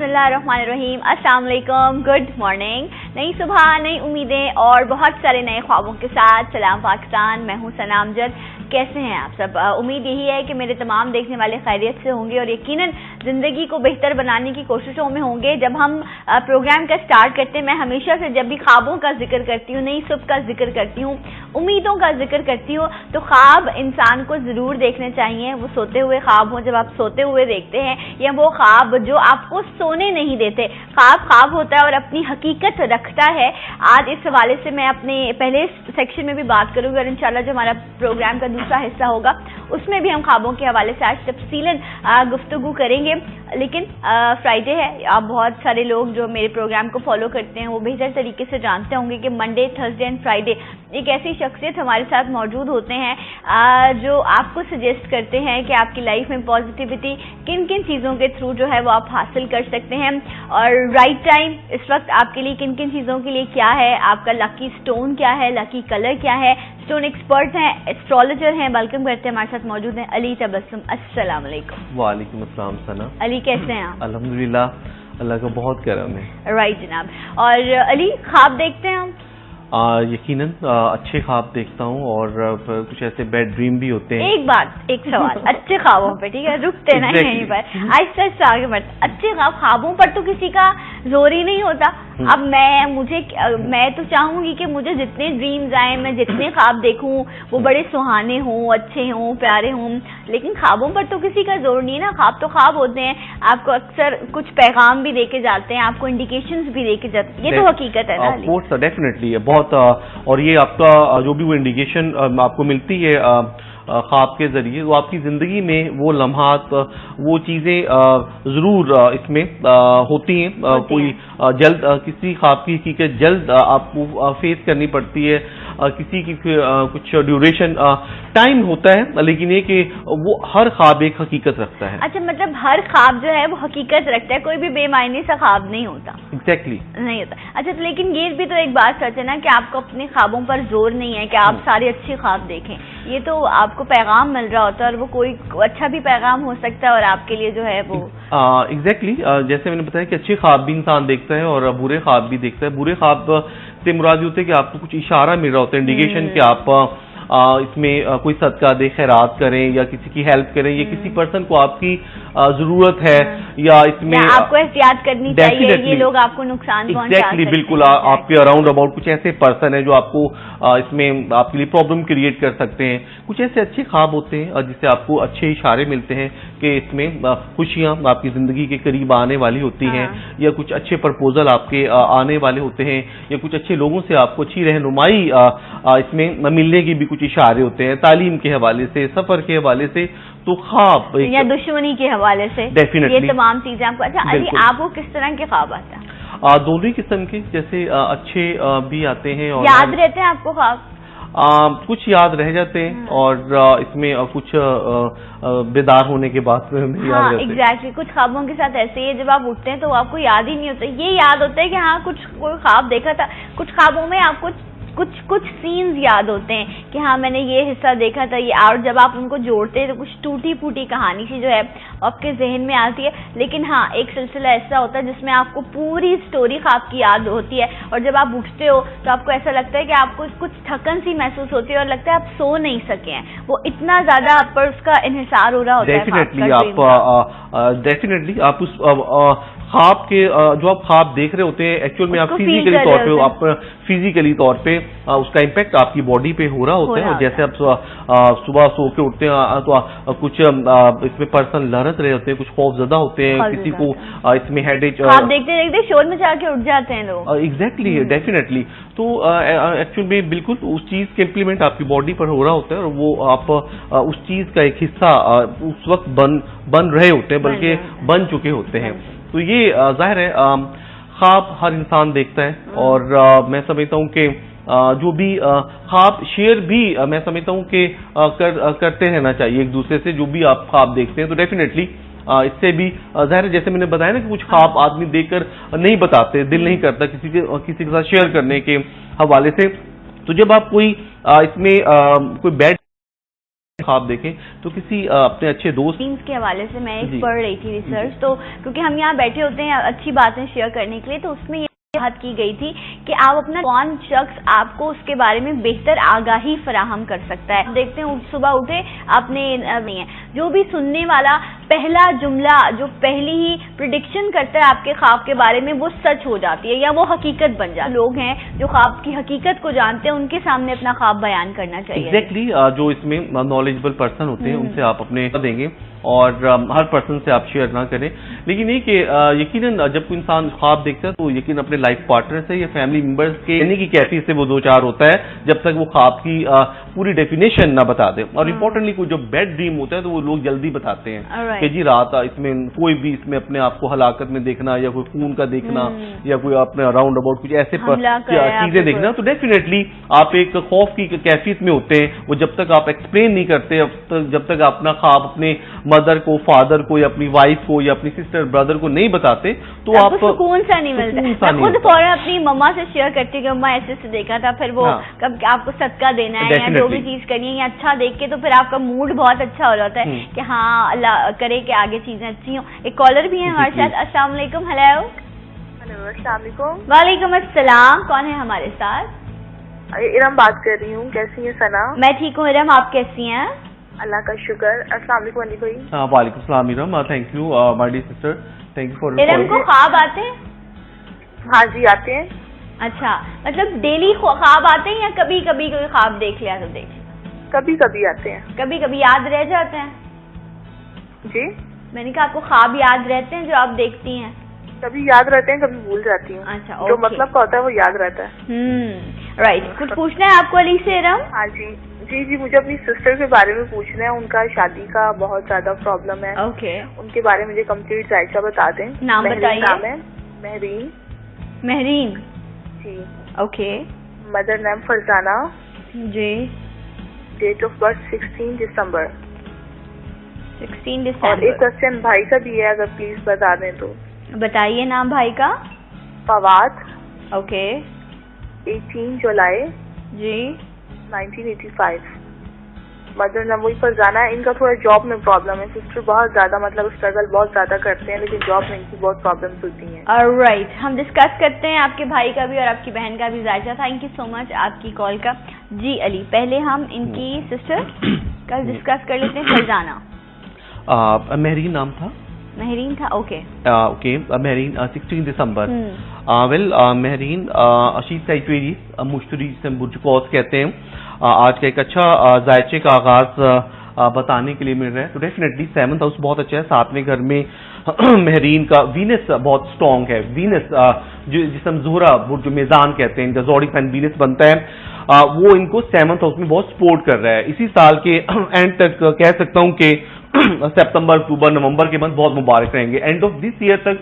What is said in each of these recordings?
बिस्मिल्लाहिर्रहमानिर्रहीम, अस्सलाम वालेकुम, गुड मॉर्निंग। नई सुबह, नई उम्मीदें और बहुत सारे नए ख्वाबों के साथ सलाम पाकिस्तान। मैं हूं सना अमजद। कैसे हैं आप सब? उम्मीद यही है कि मेरे तमाम देखने वाले खैरियत से होंगे और यकीनन ज़िंदगी को बेहतर बनाने की कोशिशों में होंगे। जब हम प्रोग्राम का स्टार्ट करते हैं, मैं हमेशा से जब भी ख्वाबों का जिक्र करती हूँ, नई सुबह का जिक्र करती हूँ, उम्मीदों का जिक्र करती हूँ, तो ख्वाब इंसान को ज़रूर देखने चाहिए। वो सोते हुए ख्वाब हो, जब आप सोते हुए देखते हैं, या वो ख्वाब जो आपको सोने नहीं देते। ख्वाब ख्वाब होता है और अपनी हकीकत रखता है। आज इस हवाले से मैं अपने पहले सेक्शन में भी बात करूँगी और इंशाल्लाह जो हमारा प्रोग्राम का दूसरा हिस्सा होगा उसमें भी हम ख्वाबों के हवाले से आज तफसीलन गुफ्तगू करेंगे। लेकिन फ्राइडे है, आप बहुत सारे लोग जो मेरे प्रोग्राम को फॉलो करते हैं वो बेहतर तरीके से जानते होंगे कि मंडे, थर्सडे एंड फ्राइडे एक ऐसी शख्सियत हमारे साथ मौजूद होते हैं जो आपको सजेस्ट करते हैं कि आपकी लाइफ में पॉजिटिविटी किन किन चीज़ों के थ्रू जो है वो आप हासिल कर सकते हैं। और राइट टाइम इस वक्त आपके लिए किन किन चीज़ों के लिए क्या है, आपका लकी स्टोन क्या है, लकी कलर क्या है। स्टोन एक्सपर्ट हैं, एस्ट्रोलॉजर हैं, वेलकम करते हैं, हमारे साथ मौजूद हैं अली तबस्सुम। अस्सलाम वालेकुम। वालेकुम अस्सलाम सना। अली कैसे हैं आप? अल्हम्दुलिल्लाह, अल्लाह का बहुत करम है। राइट जनाब। और अली, ख्वाब देखते हैं हम? यकीनन अच्छे ख्वाब देखता हूँ और कुछ ऐसे बैड ड्रीम भी होते हैं। एक बात, एक सवाल अच्छे ख्वाबों पे, ठीक है, रुकते ना यहीं पर, आहिस्ता आहिस्ता आगे बढ़ते। अच्छे ख्वाबों पर तो किसी का जोर ही नहीं होता। अब मैं तो चाहूंगी कि मुझे जितने ड्रीम्स आए, मैं जितने ख्वाब देखूं वो बड़े सुहाने हों, अच्छे हों, प्यारे हों, लेकिन ख्वाबों पर तो किसी का जोर नहीं है ना। ख्वाब तो ख्वाब होते हैं, आपको अक्सर कुछ पैगाम भी देके जाते हैं, आपको इंडिकेशंस भी देके जाते हैं। ये तो हकीकत है ना। ऑफ कोर्स, डेफिनेटली बहुत। और ये आपका जो भी वो इंडिकेशन आपको मिलती है ख्वाब के जरिए, वो आपकी जिंदगी में वो लम्हात, वो चीजें जरूर इसमें होती हैं। कोई जल्द किसी ख्वाब की हकीकत जल्द आपको फेस करनी पड़ती है, किसी की कुछ ड्यूरेशन टाइम होता है, लेकिन ये कि वो हर ख्वाब एक हकीकत रखता है। अच्छा, मतलब हर ख्वाब जो है वो हकीकत रखता है, कोई भी बेमायने सा ख्वाब नहीं होता। एग्जैक्टली नहीं होता। अच्छा, तो लेकिन ये भी तो एक बात सच है ना कि आपको अपने ख्वाबों पर जोर नहीं है कि आप सारे अच्छे ख्वाब देखें। ये तो आपको पैगाम मिल रहा होता है और वो कोई अच्छा भी पैगाम हो सकता है और आपके लिए जो है वो एग्जैक्टली जैसे मैंने बताया कि अच्छे ख्वाब भी इंसान देखता है और बुरे ख्वाब भी देखता है। बुरे ख्वाब से मुराद होते हैं कि आपको कुछ इशारा मिल रहा होता है, इंडिकेशन कि आप इसमें कोई सदका दे, खैरात करें या किसी की हेल्प करें, या किसी पर्सन को आपकी जरूरत है, या इसमें आपको एहतियात करनी चाहिए, ये लोग आपको नुकसान पहुंचा सकते हैं। बिल्कुल, आपके अराउंड अबाउट कुछ ऐसे पर्सन है जो आपको इसमें आपके लिए प्रॉब्लम क्रिएट कर सकते हैं। कुछ ऐसे अच्छे ख्वाब होते हैं जिससे आपको अच्छे इशारे मिलते हैं कि इसमें खुशियां आपकी जिंदगी के करीब आने वाली होती हैं, या कुछ अच्छे प्रपोजल आपके आने वाले होते हैं, या कुछ अच्छे लोगों से आपको अच्छी रहनुमाई इसमें मिलने की भी कुछ इशारे होते हैं, तालीम के हवाले से, सफर के हवाले से, तो ख्वाब या दुश्मनी के हवाले से, डेफिनेटली ये तमाम चीजें आपको। अच्छा अली, आपको किस तरह के ख्वाब आता है? दोनों ही किस्म के, जैसे अच्छे भी आते हैं और याद रहते हैं आपको ख्वाब? कुछ याद रह जाते हैं और इसमें कुछ बेदार होने के बाद में हमें याद रहते हैं। एग्जैक्टली, कुछ ख्वाबों के साथ ऐसे ही है, जब आप उठते हैं तो आपको याद ही नहीं होता। ये याद होता है कि हाँ कुछ कोई ख्वाब देखा था। कुछ ख्वाबों में आपको कुछ सीन्स याद होते हैं कि हाँ मैंने ये हिस्सा देखा था, ये, और जब आप उनको जोड़ते हैं तो कुछ टूटी फूटी कहानी सी जो है आपके जहन में आती है। लेकिन हाँ, एक सिलसिला ऐसा होता है जिसमें आपको पूरी स्टोरी ख्वाब की याद होती है और जब आप उठते हो तो आपको ऐसा लगता है कि आपको कुछ थकन सी महसूस होती है और लगता है आप सो नहीं सके हैं। वो इतना ज्यादा आप पर उसका इन्हिसार हो रहा होता है। डेफिनेटली आप उस ख्वाब के जो आप ख्वाब देख रहे होते हैं, एक्चुअल में आप फिजिकली तौर पे उसका इम्पैक्ट आपकी बॉडी पे हो रहा होता है। और जैसे आप सुबह सो के उठते हैं तो कुछ इसमें पर्सन लहरत रहे होते हैं, कुछ खौफजदा होते हैं, किसी को इसमें हेडेक, आप देखते देखते शोर मचा के उठ जाते हैं लोग। Exactly, definitely. तो एक्चुअल में बिल्कुल उस चीज के इम्प्लीमेंट आपकी बॉडी पर हो रहा होता है और वो आप उस चीज का एक हिस्सा उस वक्त बन रहे होते हैं, बल्कि बन चुके होते हैं। तो ये जाहिर है ख्वाब हर इंसान देखता है और मैं समझता हूँ कि जो भी ख्वाब शेयर भी मैं समझता हूँ कि करते रहना चाहिए एक दूसरे से। जो भी आप ख्वाब देखते हैं तो डेफिनेटली इससे भी जाहिर है, जैसे मैंने बताया ना कि कुछ ख्वाब आदमी देखकर नहीं बताते, दिल नहीं करता किसी के साथ शेयर करने के हवाले से। तो जब आप कोई इसमें कोई बैड ख्वाब देखें तो किसी अपने अच्छे दोस्त के हवाले से मैं एक पढ़ रही थी रिसर्च, तो क्योंकि हम यहाँ बैठे होते हैं अच्छी बातें शेयर करने के लिए, तो उसमें बात की गई थी कि आप अपना कौन शख्स आपको उसके बारे में बेहतर आगाही फराहम कर सकता है। देखते हैं सुबह उठे आपने नहीं है, जो भी सुनने वाला पहला जुमला जो पहली ही प्रिडिक्शन करता है आपके ख्वाब के बारे में वो सच हो जाती है या वो हकीकत बन जाती है। लोग हैं जो ख्वाब की हकीकत को जानते हैं, उनके सामने अपना ख्वाब बयान करना चाहिए। एग्जैक्टली जो इसमें नॉलेजेबल पर्सन होते हैं उनसे आप अपने देंगे और हर पर्सन से आप शेयर ना करें, लेकिन ये कि यकीनन जब कोई इंसान ख्वाब देखता है तो यकीन अपने लाइफ पार्टनर से या फैमिली मेंबर्स के कहने की कैफियत से वो दो चार होता है जब तक वो ख्वाब की पूरी डेफिनेशन ना बता दे। और इम्पोर्टेंटली कोई जो बैड ड्रीम होता है तो वो लोग जल्दी बताते हैं कि जी रात इसमें कोई भी इसमें अपने आप को हलाकत में देखना या कोई खून का देखना या कोई अपने अराउंड अबाउट कुछ ऐसे चीजें देखना, तो डेफिनेटली आप एक खौफ की कैफियत में होते हैं। वो जब तक आप एक्सप्लेन नहीं करते, जब तक अपना ख्वाब अपने मदर को, फादर को या अपनी वाइफ को या अपनी सिस्टर ब्रदर को नहीं बताते तो आप सुकून सा नहीं मिलता। मैं खुद फौरन अपनी मम्मा से शेयर करती हूँ कि मम्मा ऐसे से देखा था, फिर वो कब आपको सदका देना है या जो भी चीज करनी है या अच्छा देख के, तो फिर आपका मूड बहुत अच्छा हो जाता है कि हाँ अल्लाह करे कि आगे चीजें अच्छी हो। एक कॉलर भी है हमारे साथ। अस्सलाम वालेकुम। हेलो। अस्सलाम वालेकुम। वालेकुम अस्सलाम। कौन है हमारे साथ? इरम बात कर रही हूँ। कैसी है सना? मैं ठीक हूँ इरम, आप कैसी हैं? अल्लाह का शुक्र। अस्सलाम वालेकुम अली भाई। वालेकुम सलाम Iram, thank you my dear sister, thank you for. Iram को ख्वाब आते हैं? हाँ जी आते हैं। अच्छा, मतलब डेली ख्वाब आते हैं या कभी कभी कोई ख्वाब देख लिया तो देख? कभी कभी आते हैं। कभी कभी याद रह जाते हैं? जी मैंने कहा आपको ख्वाब याद रहते हैं जो आप देखती हैं? कभी याद रहते हैं, कभी भूल जाती हूँ। अच्छा, जो मतलब का होता है वो याद रहता है। राइट। कुछ पूछना है आपको अली से इरम? हाँ जी जी जी, मुझे अपनी सिस्टर के बारे में पूछना है। उनका शादी का बहुत ज्यादा प्रॉब्लम है। ओके। उनके बारे में मुझे कंप्लीट जायजा बता दें। नाम बताइए। नाम है Mahreen. Mahreen ji. Okay. Mother name Farzana ji. Date of birth 16 दिसंबर। 16 दिसंबर। और एक क्वेश्चन भाई का भी है, अगर प्लीज बता दें तो। बताइए नाम भाई का। फवाद। ओके। 18 जुलाई जी 1985। मदर नेम वही फरजाना है। इनका थोड़ा जॉब में प्रॉब्लम है। सिस्टर बहुत ज्यादा मतलब स्ट्रगल बहुत ज्यादा करते हैं, लेकिन जॉब में इनकी बहुत प्रॉब्लम्स होती हैं। ऑलराइट, हम डिस्कस करते हैं आपके भाई का भी और आपकी बहन का भी जायजा। थैंक यू सो मच आपकी कॉल का। जी अली, पहले हम इनकी सिस्टर का डिस्कस कर लेते हैं। फरजाना। महरीन नाम था। महरीन था। Okay okay. महरीन 16 दिसंबर। वेल महरीन शीज का एक्वेरियस मुश्तरी जिसे बुर्ज कौस कहते हैं। आज का एक अच्छा जायचे का आगाज बताने के लिए मिल रहा है, तो डेफिनेटली 7th हाउस बहुत अच्छा है। 7वें घर में महरीन का वीनस बहुत स्ट्रांग है। वीनस जिसे हम जोहरा बुर्ज मेजान कहते हैं, इनका ज़ोडिक साइन वीनस बनता है, वो इनको 7th हाउस में बहुत सपोर्ट कर रहा है। इसी साल के एंड तक कह सकता हूं कि सितंबर, अक्टूबर, नवंबर के मंथ बहुत मुबारक रहेंगे। एंड ऑफ दिस ईयर तक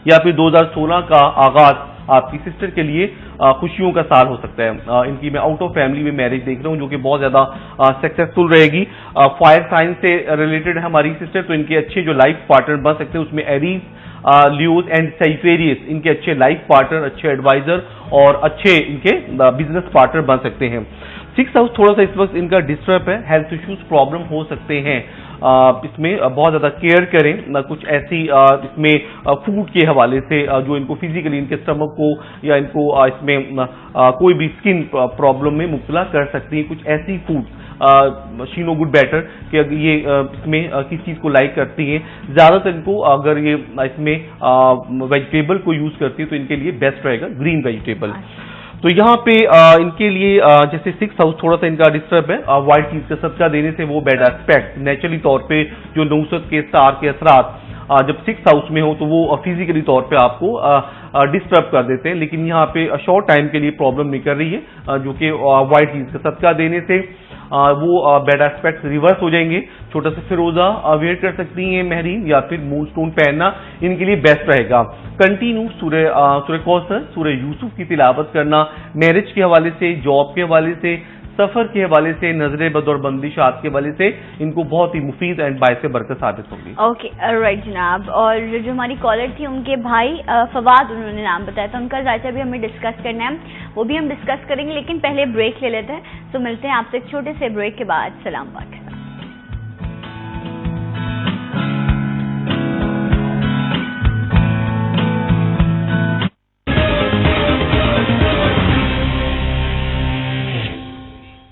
या फिर 2016 का आगाज आपकी सिस्टर के लिए खुशियों का साल हो सकता है। इनकी मैं आउट ऑफ फैमिली में मैरिज देख रहा हूं जो कि बहुत ज्यादा सक्सेसफुल रहेगी। फायर साइन से रिलेटेड है हमारी सिस्टर, तो इनके अच्छे जो लाइफ पार्टनर बन सकते हैं उसमें एरीज, लियोज एंड साइफेरियस इनके अच्छे लाइफ पार्टनर, अच्छे एडवाइजर और अच्छे इनके बिजनेस पार्टनर बन सकते हैं। 6th हाउस थोड़ा सा इस वक्त इनका डिस्टर्ब है, हेल्थ इश्यूज प्रॉब्लम हो सकते हैं। इसमें बहुत ज्यादा केयर करें। कुछ ऐसी इसमें फूड के हवाले से जो इनको फिजिकली इनके स्टमक को या इनको इसमें कोई भी स्किन प्रॉब्लम में मुब्तला कर सकती है। कुछ ऐसी food she know good better कि अगर ये इसमें किस चीज को लाइक करती हैं। ज्यादातर इनको अगर ये इसमें वेजिटेबल को यूज करती है तो इनके लिए बेस्ट रहेगा ग्रीन वेजिटेबल। तो यहाँ पे इनके लिए जैसे 6th हाउस थोड़ा सा इनका डिस्टर्ब है, व्हाइट चीज का सदका देने से वो बैड एस्पेक्ट नेचुरली तौर पे जो नौसत के स्टार के असरात जब 6th हाउस में हो तो वो फिजिकली तौर पे आपको डिस्टर्ब कर देते हैं, लेकिन यहाँ पे शॉर्ट टाइम के लिए प्रॉब्लम नहीं कर रही है, जो कि व्हाइट चीज का सदका देने से वो बैड एस्पेक्ट रिवर्स हो जाएंगे। छोटा सा फिरोजा वेयर कर सकती हैं महरीन, या फिर मून स्टोन पहनना इनके लिए बेस्ट रहेगा। कंटिन्यू सूरह कौसर, सूरह यूसुफ की तिलावत करना मैरिज के हवाले से, जॉब के हवाले से, सफर के हवाले से, नजरे बद और बंदिशात के हवाले से इनको बहुत ही मुफीद एंड बायसे बरकत साबित होगी। ओके, राइट जनाब। और जो हमारी कॉलर थी उनके भाई फवाद, उन्होंने नाम बताया था, उनका जायजा भी हमें डिस्कस करना है, वो भी हम डिस्कस करेंगे, लेकिन पहले ब्रेक ले लेते हैं। तो मिलते हैं आपसे एक छोटे से ब्रेक के बाद। सलाम पाकिस्तान।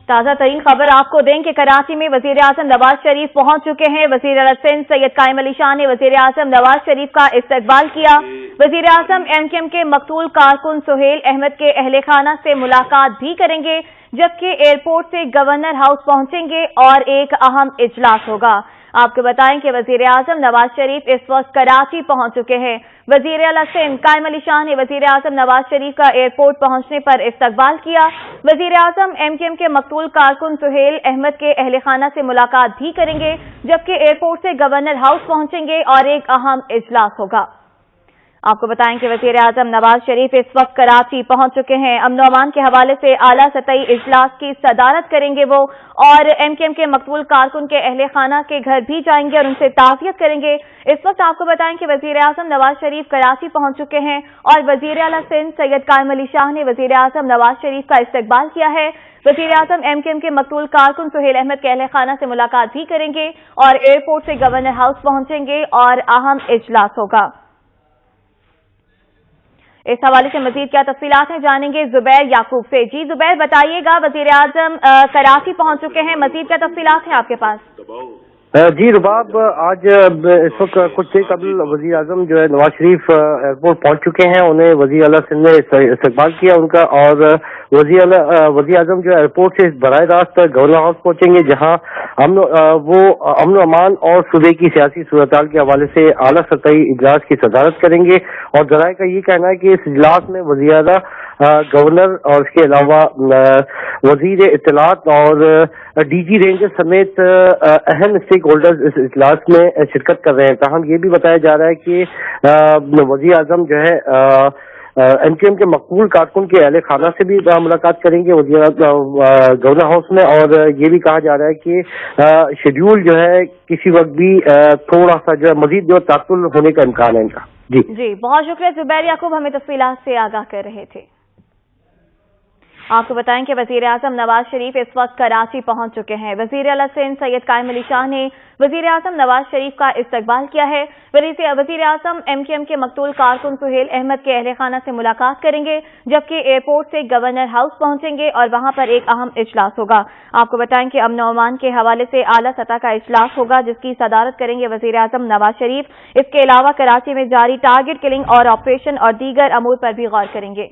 ताज़ा तरीन खबर आपको दें कि कराची में वजीर आजम नवाज शरीफ पहुंच चुके हैं। वजीर आला सिंध सैयद कायम अली शाह ने वजीर आजम नवाज शरीफ का इस्तकबाल किया। वजीर आजम MKM के मकतूल कारकुन सुहेल अहमद के अहले खाना से मुलाकात भी करेंगे, जबकि एयरपोर्ट से गवर्नर हाउस पहुंचेंगे और एक अहम इजलास होगा। आपको बताएं कि वजीर आजम नवाज शरीफ इस वक्त कराची पहुंच चुके हैं। वजीर आला सिंध कायम अली शाह ने वजीर आजम नवाज शरीफ का एयरपोर्ट पहुंचने पर इस्तकबाल किया। वजीर आजम MKM के मकतूल कारकुन सुहेल अहमद के अहले खाना से मुलाकात भी करेंगे, जबकि एयरपोर्ट से गवर्नर हाउस पहुंचेंगे और एक अहम इजलास होगा। आपको बताएं कि वजीर आजम नवाज शरीफ इस वक्त कराची पहुंच चुके हैं। अमन अमान के हवाले से आला सतही इजलास की सदारत करेंगे वो, और MKM के मकबूल कारकुन के अहले खाना के घर भी जाएंगे और उनसे ताज़ियत करेंगे। इस वक्त आपको बताएं कि वजीर आजम नवाज शरीफ कराची पहुंच चुके हैं और वजीर आला सिंध सैयद कायम अली शाह ने वजीर आजम नवाज शरीफ का इस्तकबाल किया है। वजीर आजम MKM के मकतूल कारकुन सुहेल अहमद के अहले खाना से मुलाकात भी करेंगे और एयरपोर्ट से गवर्नर हाउस पहुंचेंगे और अहम इजलास होगा। इस हवाले से मजीद क्या तफसीलात हैं जानेंगे जुबैर याकूब से। जी जुबैर, बताइएगा, वजीर आजम कराची पहुंच चुके हैं, मजीद क्या तफसीलात हैं आपके पास? जी रुबाब, आज इस वक्त कुछ देर कबल वजीर आजम जो है नवाज शरीफ एयरपोर्ट पहुंच चुके हैं। उन्हें वजीर आला सिंध ने इस्तकबाल किया उनका, और वजीर आजम जो एयरपोर्ट से बराह रास्त गवर्नर हाउस पहुंचेंगे, जहां अमन अमान और सूबे की सियासी सूरत-हाल के हवाले से आला सतही इजलास की सदारत करेंगे। और जराये का ये कहना है कि इस इजलास में वजीर आला, गवर्नर और इसके अलावा वजीर इत्तलात और DG रेंजर समेत अहम स्टेक होल्डर्स इस इजलास में शिरकत कर रहे हैं। ताहम ये भी बताया जा रहा है कि वजीर आजम जो है MKM के मकबूल कारकुन के अहले खाना से भी मुलाकात करेंगे गवर्नर हाउस में, और ये भी कहा जा रहा है कि शेड्यूल जो है किसी वक्त भी थोड़ा सा जो है मजीद जो तातुल होने का इम्कान है इनका। जी बहुत शुक्रिया जुबैर याकूब, हमें तफसीलात से आगाह कर रहे थे। आपको बताएं कि वजीर आजम नवाज शरीफ इस वक्त कराची पहुंच चुके हैं। वजीर आला सिंध सैयद कायम अली शाह ने वजीर आजम नवाज शरीफ का इस्तकबाल किया है। वजीर आजम MKM के मकतूल कारकुन सुहेल अहमद के अहले खाना से मुलाकात करेंगे, जबकि एयरपोर्ट से गवर्नर हाउस पहुंचेंगे और वहां पर एक अहम इजलास होगा। आपको बताएं कि अमन अमान के हवाले से आला सतह का इजलास होगा, जिसकी सदारत करेंगे वजीर आजम नवाज शरीफ। इसके अलावा कराची में जारी टारगेट किलिंग और ऑपरेशन और दीगर अमूर पर भी गौर करेंगे।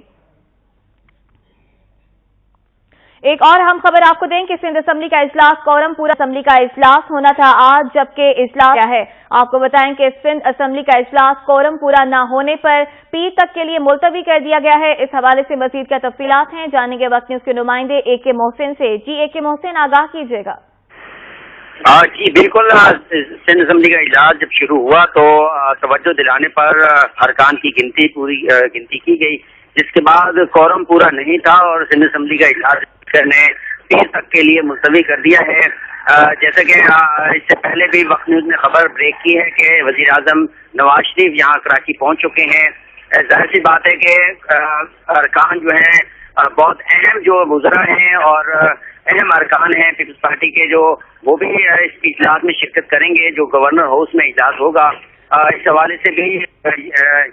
एक और अहम खबर आपको दें कि सिंध असम्बली का इजलास, कोरमपुरा असम्बली का इजलास होना था आज, जबकि इजलास क्या है। आपको बताएं कि सिंध असम्बली का इजलास कोरमपुरा न होने पर पीर तक के लिए मुलतवी कर दिया गया है। इस हवाले से मजीद क्या तफसीलात हैं जानेंगे वक्त न्यूज के नुमाइंदे AK मोहसिन से। जी AK मोहसिन, आगाह कीजिएगा। जी बिल्कुल, सिंध असम्बली का इजलास जब शुरू हुआ तो तवज्जो दिलाने पर अरकान की गिनती की गई, जिसके बाद कोरम पूरा नहीं था और सिंध असम्बली का इजलास ने पीर तक के लिए मुलतवी कर दिया है। जैसे कि इससे पहले भी वक्त न्यूज ने खबर ब्रेक की है कि वजीर आजम नवाज शरीफ यहाँ कराची पहुंच चुके हैं। जाहिर सी बात है कि अरकान जो है बहुत अहम जो वुज़रा हैं और अहम अरकान हैं पीपल्स पार्टी के, जो वो भी इस इजलास में शिरकत करेंगे जो गवर्नर हाउस में इजलास होगा। इस हवाले से भी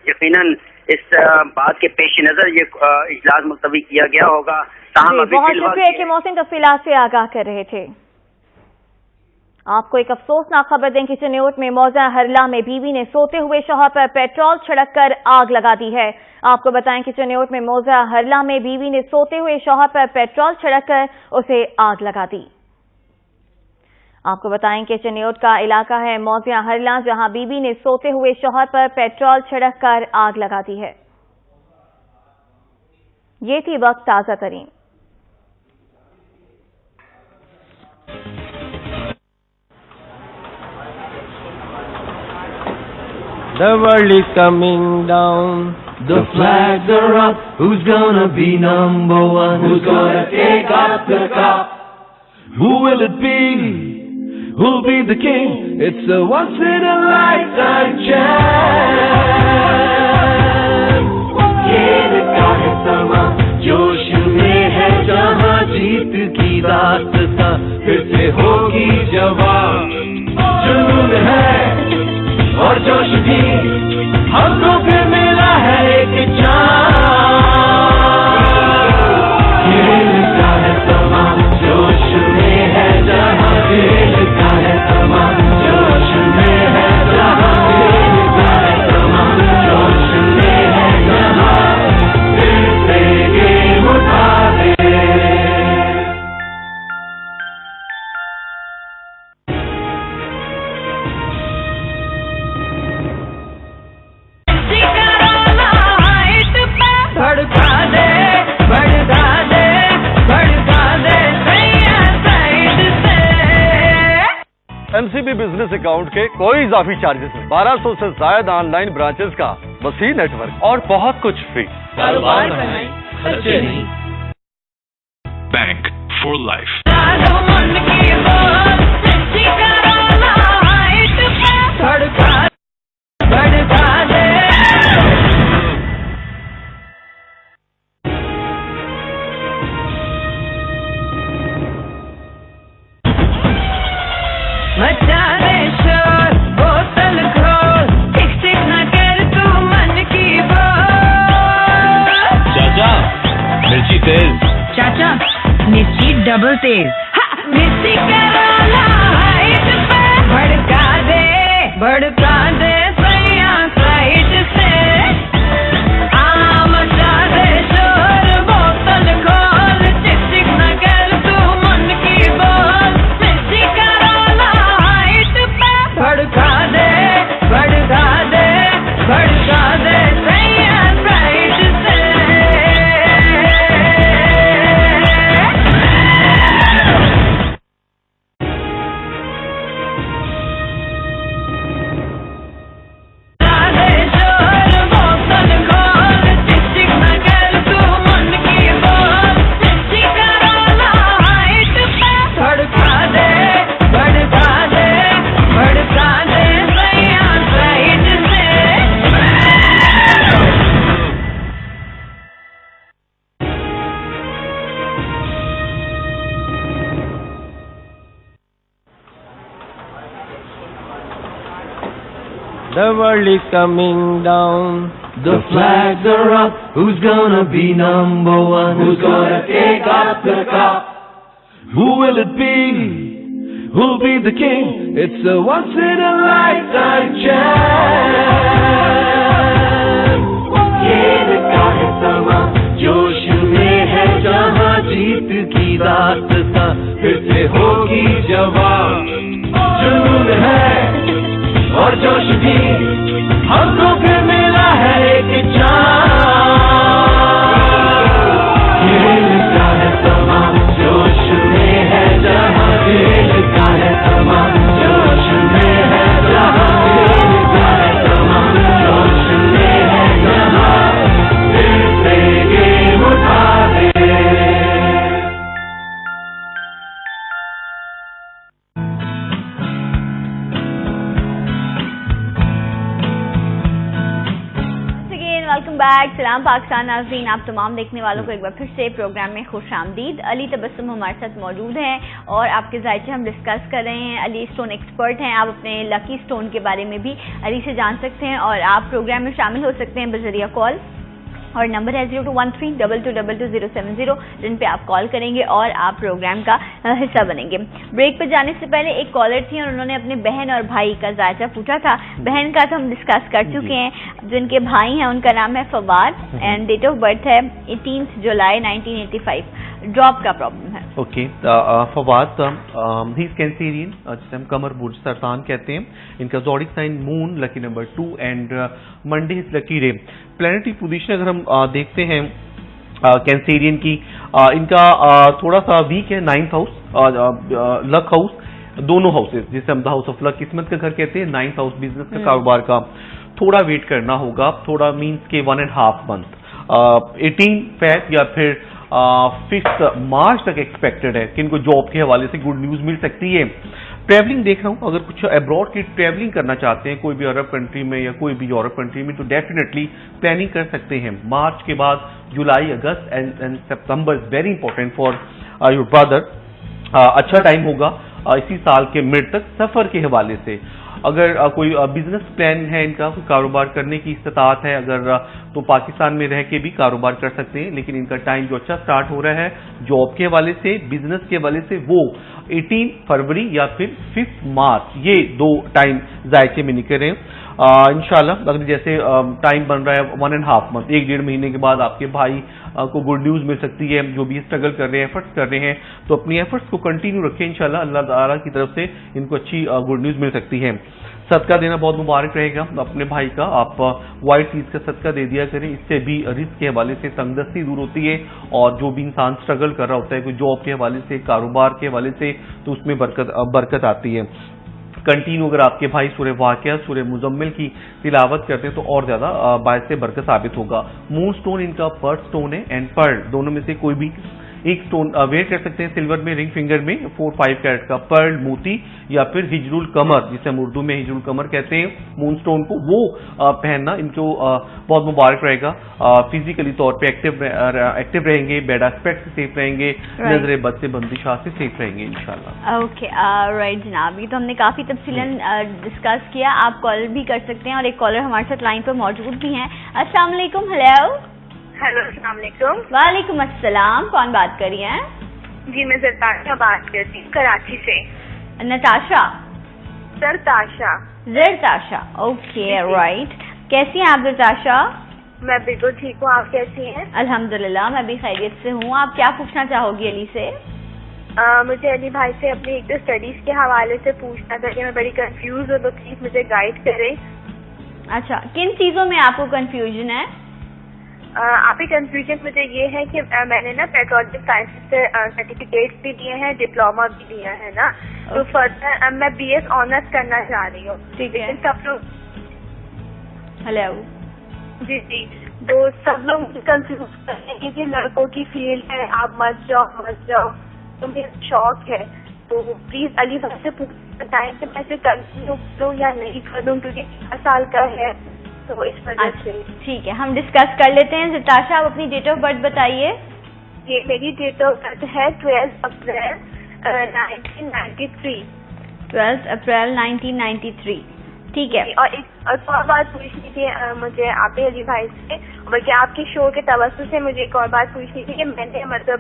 यकीनन इस बात के पेश नजर ये इजलास मुलतवी किया गया होगा। बहुत शुक्रिया AK मोहसिन, तफसीलात से आगाह कर रहे थे। आपको एक अफसोसनाक खबर दें कि चिन्योट में मौजा हरला में बीवी ने सोते हुए शौहर पर पेट्रोल छिड़क कर आग लगा दी है। आपको बताएं कि चिन्योट में मौजा हरला में बीवी ने सोते हुए शौहर पर पेट्रोल छिड़क कर उसे आग लगा दी। आपको बताएं कि चिन्योट का इलाका है मौजा हरला, जहां बीवी ने सोते हुए शौहर पर पेट्रोल छिड़क कर आग लगा दी है। ये थी वक्त ताजा तरीन। The world is coming down. The flags are up. Who's gonna be number one? Who's gonna take up the cup? Who will it be? Who'll be the king? It's a once in a lifetime chance. ये लगा है समा, जोश में है जहां जीत की दास्तां फिर से होगी जवान। जुनून है और जोश भी हमको फिर मिला है एक चांस। ये लगा है समा, जोश में है जहां दिल का है समा, जोश में है जहां दिल का है समा, जोश में है जहां फिर से गेम उठा दे। भड़का दे, भड़का दे, भड़का दे सैया साइड से। एमसीबी बिजनेस अकाउंट के कोई इजाफी चार्जेस नहीं, 1200 से ज्यादा ऑनलाइन ब्रांचेस का वसीह नेटवर्क और बहुत कुछ फ्री। कारोबार बनाएं, खर्चे नहीं। Bank for life. भड़का, भड़का दे। मचा दे शोर, बोतल खोल, टिक टिक न कर तू मन की बोल। चाचा, मिर्ची तेज। चाचा मिर्ची डबल तेज। मिर्ची कराला हाइट पे भड़का दे, भड़का दे सैया साइड से। मचा दे शोर, बोतल खोल, टिक टिक न कर तू मन की बोल। मिर्ची कराला हाइट पे भड़का दे, भड़का दे, भड़का दे सैया साइड से। The world is coming down. The flags are up. Who's gonna be number one? Who's gonna take up the cup? Who will it be? Who'll be the king? It's a once in a lifetime chance. ये लगा है समा, जोश में है जहां जीत की दास्तां फिर से होगी जवान। जुनून है और जोश भी हमको फिर मिला है एक चांस। ये लगा है समा, जोश में है जहां दिल का है समा, जोश में है जहां दिल का है समा, जोश में है जहां फिर से गेम उठा दे। Welcome back. सलाम पाकिस्तान नाज़रीन, आप तमाम देखने वालों को एक बार फिर से प्रोग्राम में खुश आमदीद। अली तबस्सुम हमारे साथ मौजूद हैं और आपके जायचे हम डिस्कस कर रहे हैं। अली स्टोन एक्सपर्ट हैं, आप अपने लकी स्टोन के बारे में भी अली से जान सकते हैं और आप प्रोग्राम में शामिल हो सकते हैं बजरिया कॉल। और नंबर है 0213222070 जिन पे आप कॉल करेंगे और आप प्रोग्राम का हिस्सा बनेंगे। ब्रेक पर जाने से पहले एक कॉलर थी और उन्होंने अपने बहन और भाई का जायजा पूछा था। बहन का तो हम डिस्कस कर चुके हैं, जिनके भाई हैं उनका नाम है Fawad and date of birth है 18 जुलाई 1985। ड्रॉप का प्रॉब्लम है। Okay, Fawad he is Cancerian, जिसे हम कमर बुर्ज सरतान कहते हैं। इनका zodiac sign moon, lucky number 2 and Monday is lucky day. Planetary position अगर हम देखते हैं कैंसेरियन की, इनका थोड़ा सा वीक है 9th हाउस, लक हाउस, दोनों हाउसेस जिसे हम द हाउस ऑफ लक किस्मत का घर कहते हैं, 9th हाउस बिजनेस का, कारोबार का। थोड़ा वेट करना होगा, थोड़ा मीन्स के 1.5 मंथ। 18 Feb या फिर 5 मार्च तक एक्सपेक्टेड है कि इनको जॉब के हवाले से गुड न्यूज मिल सकती है। ट्रैवलिंग देख रहा हूं, अगर कुछ अब्रॉड की ट्रैवलिंग करना चाहते हैं कोई भी अरब कंट्री में या कोई भी यूरोप कंट्री में, तो डेफिनेटली प्लानिंग कर सकते हैं। मार्च के बाद July, August and September is very important for your brother. अच्छा टाइम होगा इसी साल के मिड तक सफर के हवाले से। अगर कोई बिजनेस प्लान है इनका, कोई कारोबार करने की इस्तात है अगर, तो पाकिस्तान में रह के भी कारोबार कर सकते हैं, लेकिन इनका टाइम जो अच्छा स्टार्ट हो रहा है जॉब के हवाले से, बिजनेस के हवाले से, वो 18 फरवरी या फिर 5 मार्च, ये 2 टाइम जायके में निकले। इंशाल्लाह अगर जैसे टाइम बन रहा है 1.5 मंथ, 1-1.5 महीने के बाद आपके भाई को गुड न्यूज मिल सकती है। जो भी स्ट्रगल कर रहे हैं, एफर्ट्स कर रहे हैं, तो अपनी एफर्ट्स को कंटिन्यू रखें, इंशाल्लाह अल्लाह ताला की तरफ से इनको अच्छी गुड न्यूज मिल सकती है। सदका देना बहुत मुबारक रहेगा अपने भाई का, आप वाइट चीज का सदका दे दिया करें, इससे भी रिस्क के हवाले से तंगदस्ती दूर होती है, और जो भी इंसान स्ट्रगल कर रहा होता है कोई जॉब के हवाले से, कारोबार के हवाले से, तो उसमें बरकत आती है। कंटिन्यू अगर आपके भाई सूरह वाक़िया, सूरह मुज़म्मिल की तिलावत करते हैं तो और ज्यादा बायस से बरकत साबित होगा। मून स्टोन इनका पर्ल स्टोन है एंड पर्ल, दोनों में से कोई भी एक स्टोन वेयर कर सकते हैं सिल्वर में, रिंग फिंगर में 4-5 कैरेट का पर्ल मोती, या फिर हिजरुल कमर, जिसे हम उर्दू में हिजरुल कमर कहते हैं मून स्टोन को, वो पहनना इनको बहुत मुबारक रहेगा। फिजिकली तौर पे एक्टिव रहेंगे, बैड एस्पेक्ट से सेफ रहेंगे, नजरे बद से बंदिशाह से सेफ रहेंगे इंशाल्लाह। ओके राइट जनाब, ये तो हमने काफी तफसीलन डिस्कस किया। आप कॉल भी कर सकते हैं, और एक कॉलर हमारे साथ लाइन पर मौजूद भी हैं। अस्सलाम वालेकुम। हेलो, अस्सलाम वालेकुम। वालेकुम अस्सलाम, कौन बात कर रही हैं? जी मैं जरताशा बात करती हूँ कराची से। नताशा? जरताशा। ओके राइट, कैसी हैं आप जरताशा? मैं बिल्कुल ठीक हूँ, आप कैसी हैं? अल्हम्दुलिल्लाह, मैं भी खैरियत से हूँ। आप क्या पूछना चाहोगी अली से? मुझे अली भाई से अपनी एक तो स्टडीज के हवाले से पूछना था कि मैं बड़ी कंफ्यूज हूँ, तो प्लीज मुझे गाइड करें। अच्छा, किन चीजों में आपको कंफ्यूजन है? आपकी कंफ्यूजन मुझे ये है कि मैंने ना पेट्रोलियम साइंस से सर्टिफिकेट्स भी दिए हैं, डिप्लोमा भी दिया है ना, तो फर्दर मैं BS ऑनर्स करना चाह रही हूँ। ठीक है। सब लोग हेलो जी, तो सब लोग कंफ्यूज करते हैं कि लड़कों की फील्ड है, आप मत जाओ, तो मेरा शौक है, तो प्लीज अली भाई से बताएं कि मैं इसे कंटिन्यू करूँ या नहीं करूँ, क्योंकि 4 साल का है, तो इस वजह से। ठीक है, हम डिस्कस कर लेते हैं। जरताशा, आप अपनी डेट ऑफ बर्थ बताइए। ये मेरी डेट ऑफ बर्थ है 12 अप्रैल 1993। 12 अप्रैल 1993, ठीक है। और एक और बात पूछनी थी मुझे आप अली भाई से, बल्कि आपके शो के तवज्जो से मुझे एक और बात पूछनी थी कि मैंने मतलब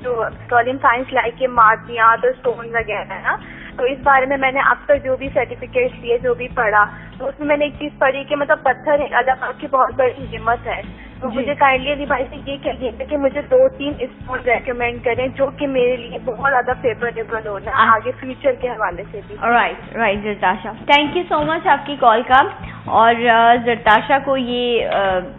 जो पेट्रोलियम साइंस लाइक के मादनियात और स्टोन वगैरह है ना, तो इस बारे में मैंने अब तक जो भी सर्टिफिकेट लिए, जो भी पढ़ा, तो उसमें मैंने एक चीज पढ़ी कि मतलब पत्थर एक अल्लाह पाक की बहुत बड़ी हिम्मत है। तो मुझे काइंडली अली भाई से ये कहिए कि मुझे 2-3 स्टोन रेकमेंड करें जो कि मेरे लिए बहुत ज्यादा फेवरेबल हो ना आगे फ्यूचर के हवाले से भी। Right Zartasha, thank you so much आपकी कॉल का। और जरताशा को ये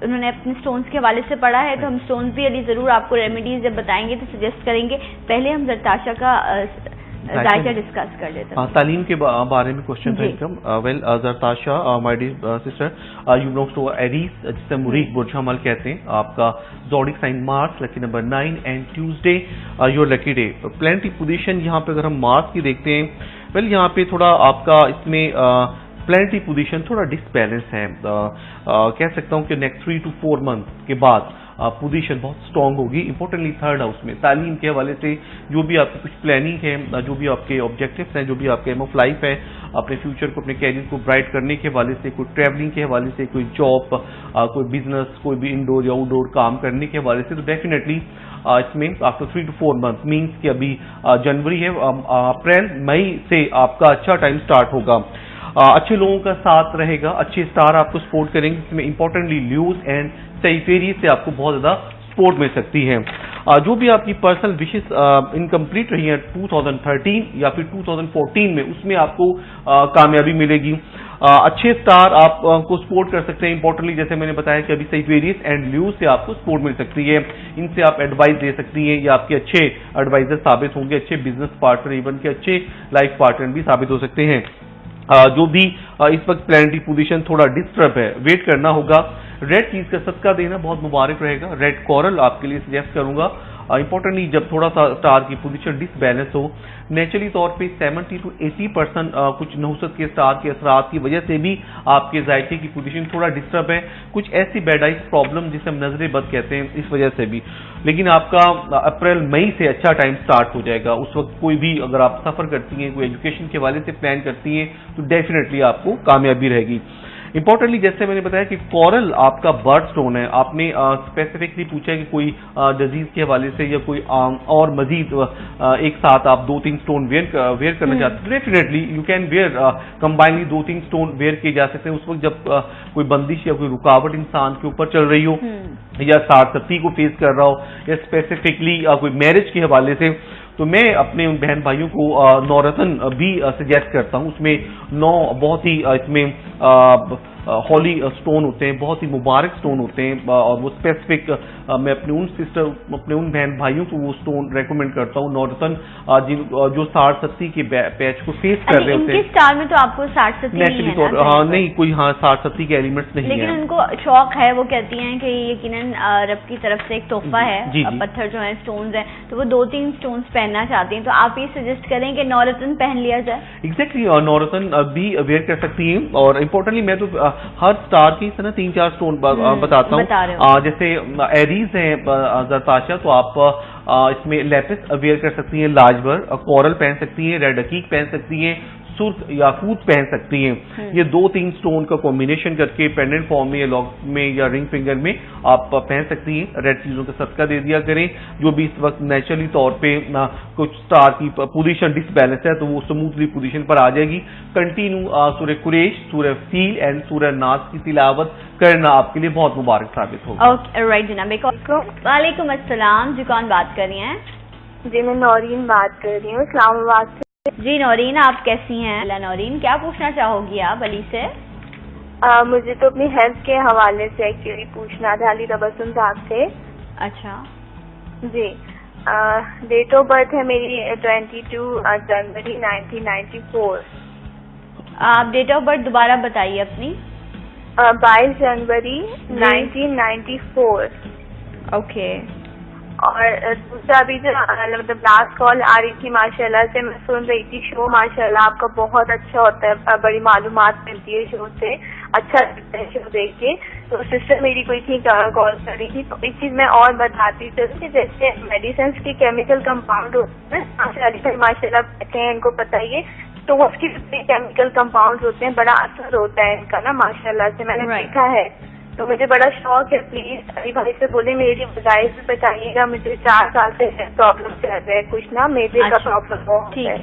उन्होंने अपने स्टोन्स के हवाले से पढ़ा है, तो हम स्टोन्स भी अली जरूर आपको रेमेडीज जब बताएंगे तो सजेस्ट करेंगे। पहले हम जरताशा का जायका डिस्कस कर लेते हैं। तालीम के बारे में क्वेश्चन था। Well Zartasha, my dear sister, you belongs to Aries, जिसे मुरीख बुर्ज हमल कहते हैं। आपका zodiac sign Mars, lucky number 9 and Tuesday your lucky day. Planetary position यहाँ पे अगर हम मार्स की देखते हैं, वेल यहाँ पे थोड़ा आपका इसमें प्लेनेटरी पोजीशन थोड़ा डिसबैलेंस है। कह सकता हूँ कि नेक्स्ट 3 to 4 मंथ के बाद पोजीशन बहुत स्ट्रांग होगी। इंपॉर्टेंटली 3rd हाउस में तालीम के हवाले से जो भी आपकी कुछ प्लानिंग है, जो भी आपके ऑब्जेक्टिव्स हैं, जो भी आपके एम ऑफ लाइफ है, अपने फ्यूचर को, अपने कैरियर को ब्राइट करने के हवाले से, कोई ट्रैवलिंग के हवाले से, कोई जॉब, कोई बिजनेस, कोई भी इंडोर या आउटडोर काम करने के हवाले से, तो डेफिनेटली इसमें आफ्टर 3 to 4 मंथ मीन्स कि अभी जनवरी है, अप्रैल मई से आपका अच्छा टाइम स्टार्ट होगा। अच्छे लोगों का साथ रहेगा, अच्छे स्टार आपको सपोर्ट करेंगे, जिसमें इंपॉर्टेंटली ल्यूज एंड सेफेरियस से आपको बहुत ज्यादा सपोर्ट मिल सकती है। जो भी आपकी पर्सनल विशेस इनकम्प्लीट रही है 2013 या फिर 2014 में, उसमें आपको कामयाबी मिलेगी। अच्छे स्टार आपको सपोर्ट कर सकते हैं। इंपॉर्टेंटली जैसे मैंने बताया कि अभी सेफेरियस एंड ल्यूज से आपको सपोर्ट मिल सकती है, इनसे आप एडवाइस दे सकती हैं, या आपके अच्छे एडवाइजर साबित होंगे, अच्छे बिजनेस पार्टनर, इवन के अच्छे लाइफ पार्टनर भी साबित हो सकते हैं। जो भी इस वक्त प्लैनेटरी पोजीशन थोड़ा डिस्टर्ब है, वेट करना होगा। रेड चीज का सदका देना बहुत मुबारक रहेगा। रेड कोरल आपके लिए सजेस्ट करूंगा। इंपॉर्टेंटली जब थोड़ा सा स्टार की पोजीशन डिसबैलेंस हो, नेचुरली तौर पे 70 to 80% कुछ नहुसत के स्टार के असरात की वजह से भी आपके जायके की पोजीशन थोड़ा डिस्टर्ब है। कुछ ऐसी बेड आइज प्रॉब्लम जिसे हम नजरे बद कहते हैं, इस वजह से भी। लेकिन आपका अप्रैल मई से अच्छा टाइम स्टार्ट हो जाएगा। उस वक्त कोई भी अगर आप सफर करती हैं, कोई एजुकेशन के हवाले से प्लान करती हैं, तो डेफिनेटली आपको कामयाबी रहेगी। इंपॉर्टेंटली जैसे मैंने बताया कि कोरल आपका बर्ड स्टोन है। आपने स्पेसिफिकली पूछा है कि कोई डिजीज के हवाले से या कोई और मजीद एक साथ आप 2-3 स्टोन वेयर करना चाहते हैं, definitely you can wear combinedly 2-3 stone wear किए जा सकते हैं। उस वक्त जब कोई बंदिश या कोई रुकावट इंसान के ऊपर चल रही हो, या साथ-सत्ती को फेस कर रहा हो, या स्पेसिफिकली कोई मैरिज के हवाले से, तो मैं अपने उन बहन भाइयों को नौरतन भी सजेस्ट करता हूं। उसमें 9 बहुत ही इसमें हॉली स्टोन होते हैं, बहुत ही मुबारक स्टोन होते हैं, और वो स्पेसिफिक मैं अपने उन बहन भाइयों को वो स्टोन रेकमेंड करता हूँ। नौरतन जो 60-70 के पैच को फेस कर रहे होते हैं। इनके स्टार में तो आपको 60-70 नेचुरली तौर नहीं कोई 60-70 के एलिमेंट्स नहीं है, लेकिन उनको शौक है। वो कहती हैं कि यकीनन रब की तरफ से एक तोहफा है, पत्थर जो है, स्टोन्स है, तो वो 2-3 स्टोन्स पहनना चाहती हैं। तो आप ये सजेस्ट करें कि नौरतन पहन लिया जाए? एग्जैक्टली नौरतन भी वेयर कर सकती हैं। और इम्पोर्टेंटली मैं तो हर स्टार की 3-4 स्टोन बताता हूँ। जैसे एरीज है जरताशा, तो आप इसमें लेपिस वेयर कर सकती हैं, लाजवर कोरल पहन सकती हैं, रेड अकीक पहन सकती हैं, सुर्ख याकूत पहन सकती हैं। ये 2-3 स्टोन का कॉम्बिनेशन करके पेंडेंट फॉर्म में या लॉक में या रिंग फिंगर में आप पहन सकती हैं। रेड चीजों का सदका दे दिया करें। जो भी इस वक्त नेचुरली तौर पे कुछ स्टार की पोजीशन डिसबैलेंस है, तो वो स्मूथली पोजीशन पर आ जाएगी। कंटिन्यू सूरह कुरैश, सूरह फील एंड सूरह नास की तिलावत करना आपके लिए बहुत मुबारक साबित होगा। ओके, राइट जनाब। वालेकुम अस्सलाम जी, कौन बात कर रही हैं? जी मैं नौरीन बात कर रही हूँ इस्लामाबाद से। जी नौरीन, आप कैसी हैं? नौरीन, क्या पूछना चाहोगी आप अली से? मुझे तो अपनी हेल्थ के हवाले से एक्चुअली पूछना था, अली तबस्सुम साहब से। अच्छा जी, डेट ऑफ बर्थ है मेरी 22 जनवरी 1994। आप डेट ऑफ बर्थ दोबारा बताइए अपनी। 22 जनवरी 1994। ओके। और दूसरा भी जो मतलब लास्ट कॉल आ रही थी, माशाल्लाह से मैं सुन रही थी शो, माशाल्लाह आपका बहुत अच्छा होता है, बड़ी मालूमात मिलती है शो से, अच्छा लगता है शो देख के। तो सिस्टर मेरी कोई थी कॉल कर रही थी, तो एक चीज मैं और बताती चलूं कि जैसे मेडिसिन के केमिकल कंपाउंड होते हैं, माशाल्लाह कहते हैं, इनको पता ही है, तो उसकी केमिकल कंपाउंड होते हैं, बड़ा असर होता है इनका ना, माशाल्लाह से मैंने देखा है। तो मुझे बड़ा शौक है, प्लीज अली भाई से बोले मेरे लिए गुजारिश भी बताइएगा। मुझे 4 साल से प्रॉब्लम चल रहा है, कुछ ना मेरे का प्रॉब्लम हो। ठीक है,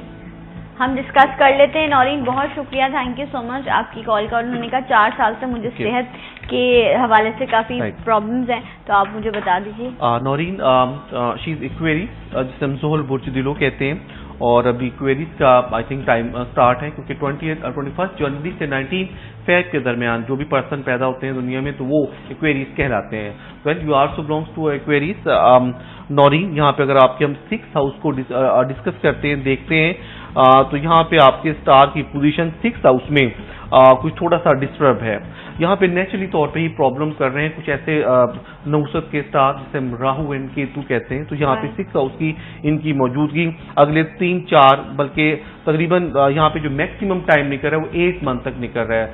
हम डिस्कस कर लेते हैं। नौरीन, बहुत शुक्रिया, थैंक यू सो मच आपकी कॉल का। उन्होंने कहा 4 साल से मुझे सेहत के हवाले से काफी प्रॉब्लम्स हैं, तो आप मुझे बता दीजिए। नौरीन, शी इज इक्वेरी, जिसे हम जोहल बुर्ज दिलो कहते हैं, और अभी क्वेरीज का आई थिंक टाइम स्टार्ट है, क्योंकि 21 जनवरी से 19 फेब के दरमियान जो भी पर्सन पैदा होते हैं दुनिया में, तो वो एक्वेरीज कहलाते हैं। Well you also belongs to Aquarius. Naureen, यहाँ पे अगर आपके हम 6th हाउस को डिस्कस करते हैं, देखते हैं, तो यहाँ पे आपके स्टार की पोजीशन 6th हाउस में कुछ थोड़ा सा डिस्टर्ब है। यहाँ पे नेचुरली तौर पे ही प्रॉब्लम कर रहे हैं कुछ ऐसे नौसत के स्टार जिसे हम राहु एंड केतु कहते हैं। तो यहाँ पे 6th हाउस की इनकी मौजूदगी अगले 3-4 बल्कि तकरीबन यहाँ पे जो मैक्सिमम टाइम निकल रहा है वो 8 मंथ तक निकल रहा है।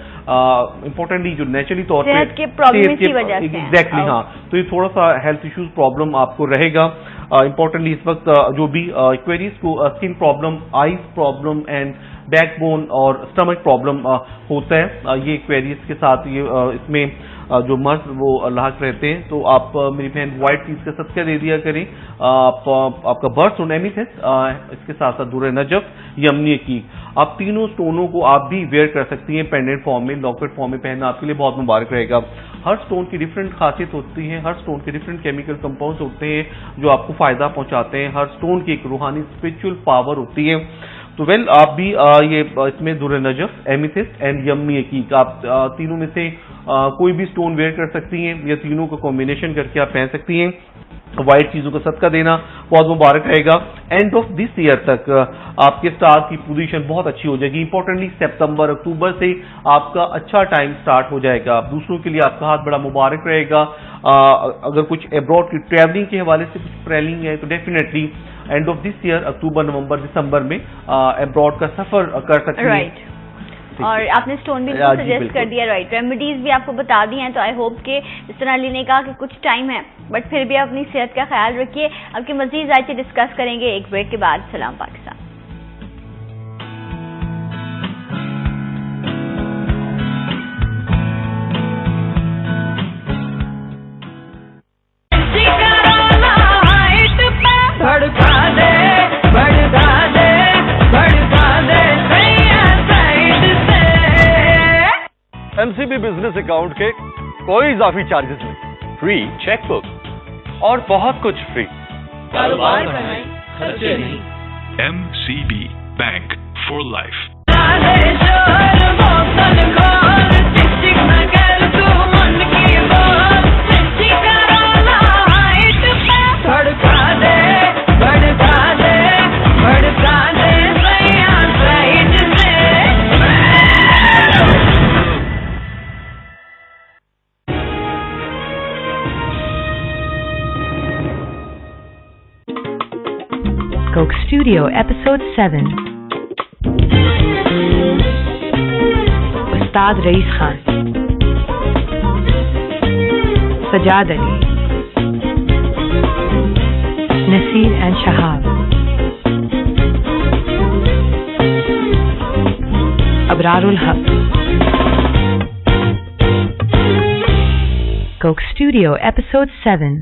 इंपॉर्टेंटली जो नेचुरली तौर पे एग्जैक्टली हाँ, तो ये थोड़ा सा हेल्थ इश्यूज प्रॉब्लम आपको रहेगा। इंपॉर्टेंटली इस वक्त जो भी क्वेरीज को skin problem, eyes problem and backbone और स्टमक प्रॉब्लम होता है, ये क्वेरीज के साथ ये इसमें जो मर्ज वो लाक रहते हैं। तो आप मेरी बहन व्हाइट चीज का सदका दे दिया करें। आपका बर्थ स्टोन एमीथिस्ट, इसके साथ साथ दूर नजफ, यमनी की, आप तीनों स्टोनों को आप भी वेयर कर सकती हैं पेंडेंट फॉर्म में, लॉकेट फॉर्म में पहनना आपके लिए बहुत मुबारक रहेगा। हर स्टोन की डिफरेंट खासियत होती है, हर स्टोन के डिफरेंट केमिकल कंपाउंड्स होते हैं जो आपको फायदा पहुंचाते हैं, हर स्टोन की एक रूहानी स्पिरिचुअल पावर होती है। तो वेल आप भी ये इसमें दुर नजफ, एमिथिस्ट एंड यम्मी की, आप तीनों में से कोई भी स्टोन वेयर कर सकती हैं, या तीनों का कॉम्बिनेशन करके आप पहन सकती हैं। वाइट चीजों का सदका देना बहुत मुबारक रहेगा। एंड ऑफ दिस ईयर तक आपके स्टार की पोजीशन बहुत अच्छी हो जाएगी। इंपॉर्टेंटली सितंबर अक्टूबर से आपका अच्छा टाइम स्टार्ट हो जाएगा। दूसरों के लिए आपका हाथ बड़ा मुबारक रहेगा। अगर कुछ अब्रॉड की ट्रैवलिंग के हवाले से कुछ प्लानिंग है तो definitely end of this year October November December में अब्रॉड का सफर कर सकते हैं। और आपने स्टोन भी सजेस्ट कर दिया, राइट। रेमेडीज भी आपको बता दी हैं, तो आई होप कि जिस तरह अली ने कहा कि कुछ टाइम है बट फिर भी अपनी सेहत का ख्याल रखिए। आपके मजीद आयतें डिस्कस करेंगे एक ब्रेक के बाद। सलाम पाकिस्तान। एमसीबी बिजनेस अकाउंट के कोई इजाफी चार्जेस नहीं, फ्री चेकबुक और बहुत कुछ फ्री। कारोबार बढ़ाएं, खर्चे नहीं। MCB Bank for Life। Coke Studio Episode 7 Ustad rice Khan, Sajjad Ali, Naseer and Shahab, Abrarul हक। Coke Studio Episode 7।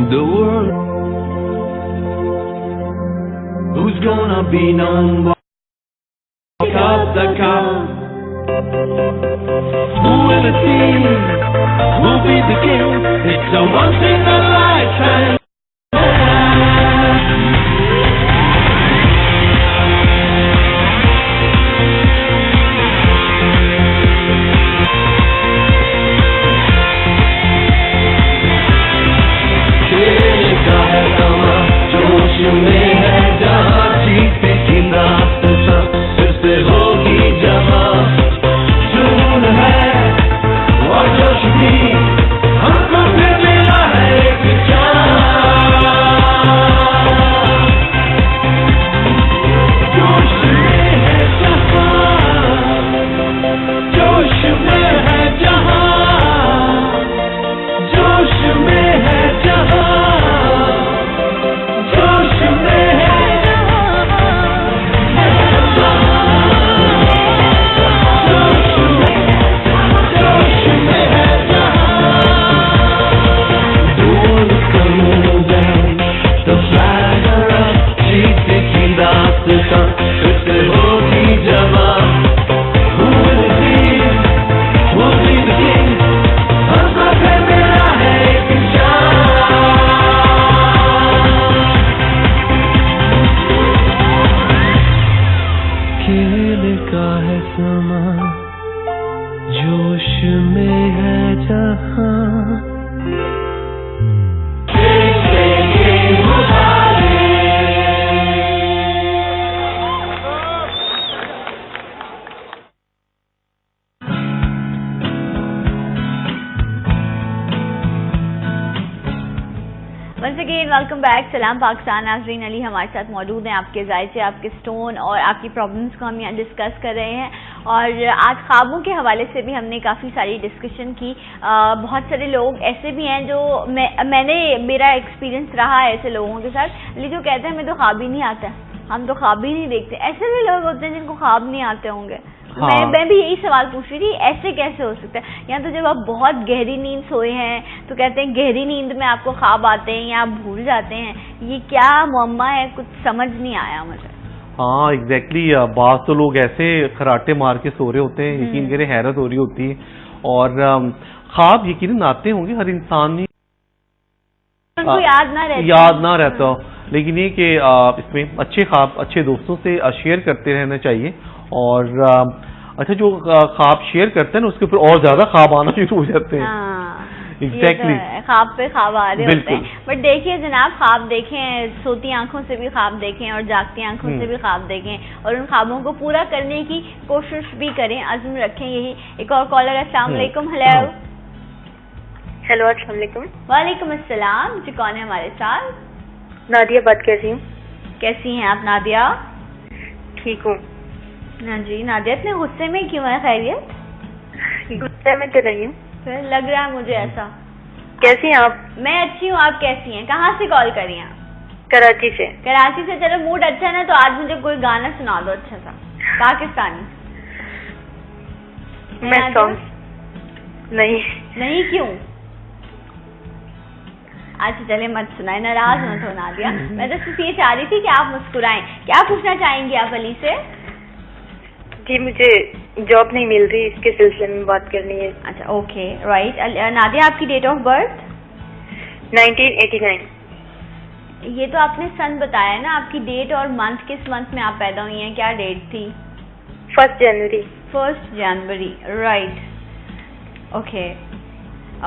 The world who's gonna be known by the cop. Who will it be? Who'll be the king? It's a once in a lifetime. Once again welcome back. सलाम पाकिस्तान। नाज़रीन, अली हमारे साथ मौजूद हैं। आपके जायचे, आपके स्टोन और आपकी प्रॉब्लम्स को हम यहाँ डिस्कस कर रहे हैं। और आज ख्वाबों के हवाले से भी हमने काफ़ी सारी डिस्कशन की। बहुत सारे लोग ऐसे भी हैं जो मेरा एक्सपीरियंस रहा है ऐसे लोगों के साथ, अली जो कहते हैं हमें तो ख्वाब ही नहीं आता, हम तो ख्वाब ही नहीं देखते। ऐसे भी लोग होते हैं जिनको ख्वाब नहीं आते होंगे। हाँ। मैं भी यही सवाल पूछ रही थी, ऐसे कैसे हो सकता है? या तो जब आप बहुत गहरी नींद सोए हैं तो कहते हैं गहरी नींद में आपको ख्वाब आते हैं या आप भूल जाते हैं, ये क्या मुअम्मा है? कुछ समझ नहीं आया मुझे। हाँ एग्जैक्टली बात तो लोग ऐसे खराटे मार के सो रहे होते हैं, यकीन करें हैरत हो रही होती है। और ख्वाब यकीनन आते होंगे, हर इंसान ही उनको याद ना रहता, लेकिन ये कि इसमें अच्छे ख्वाब अच्छे दोस्तों से शेयर करते रहना चाहिए। और अच्छा जो ख्वाब शेयर करते हैं ना उसके ऊपर और ज्यादा ख्वाब आना शुरू हो जाते हैं। एग्जैक्टली ख्वाब पे ख्वाब आ रहे होते हैं। बट देखिए जनाब, ख्वाब देखें, सोती आंखों से भी ख्वाब देखें और जागती आंखों से भी ख्वाब देखें और उन ख्वाबों को पूरा करने की कोशिश भी करें, अज़्म रखें। यही एक और कॉलर, अस्सलाम वालेकुम। हेलो हेलो, अस्सलाम वालेकुम। वालेकुम अस्सलाम। जी कौन है हमारे साथ? नादिया बात कर रही हूँ। कैसी हैं आप नादिया? ठीक हूँ। हाँ जी नादिया, इतने गुस्से में क्यों है? खैरियत? गुस्से में तो नहीं हूँ, लग रहा है मुझे ऐसा। कैसी हैं आप? मैं अच्छी हूँ, आप कैसी हैं? कहाँ से कॉल करी हैं? कराची से। कराची से। चलो मूड अच्छा है ना, तो आज मुझे कोई गाना सुना दो अच्छा सा पाकिस्तानी। मैं सॉन्ग नहीं। क्यों? अच्छा चले मत सुनाए, नाराज मत हो नादिया। मैं तो सिर्फ ये चाह रही थी कि आप मुस्कुराएं। क्या पूछना चाहेंगी आप अली से? जी मुझे जॉब नहीं मिल रही, इसके सिलसिले में बात करनी है। अच्छा ओके राइट। नादिया आपकी डेट ऑफ बर्थ? 1989। ये तो आपने सन बताया ना, आपकी डेट और मंथ, किस मंथ में आप पैदा हुई हैं? क्या डेट थी? 1 जनवरी। 1 जनवरी राइट। ओके।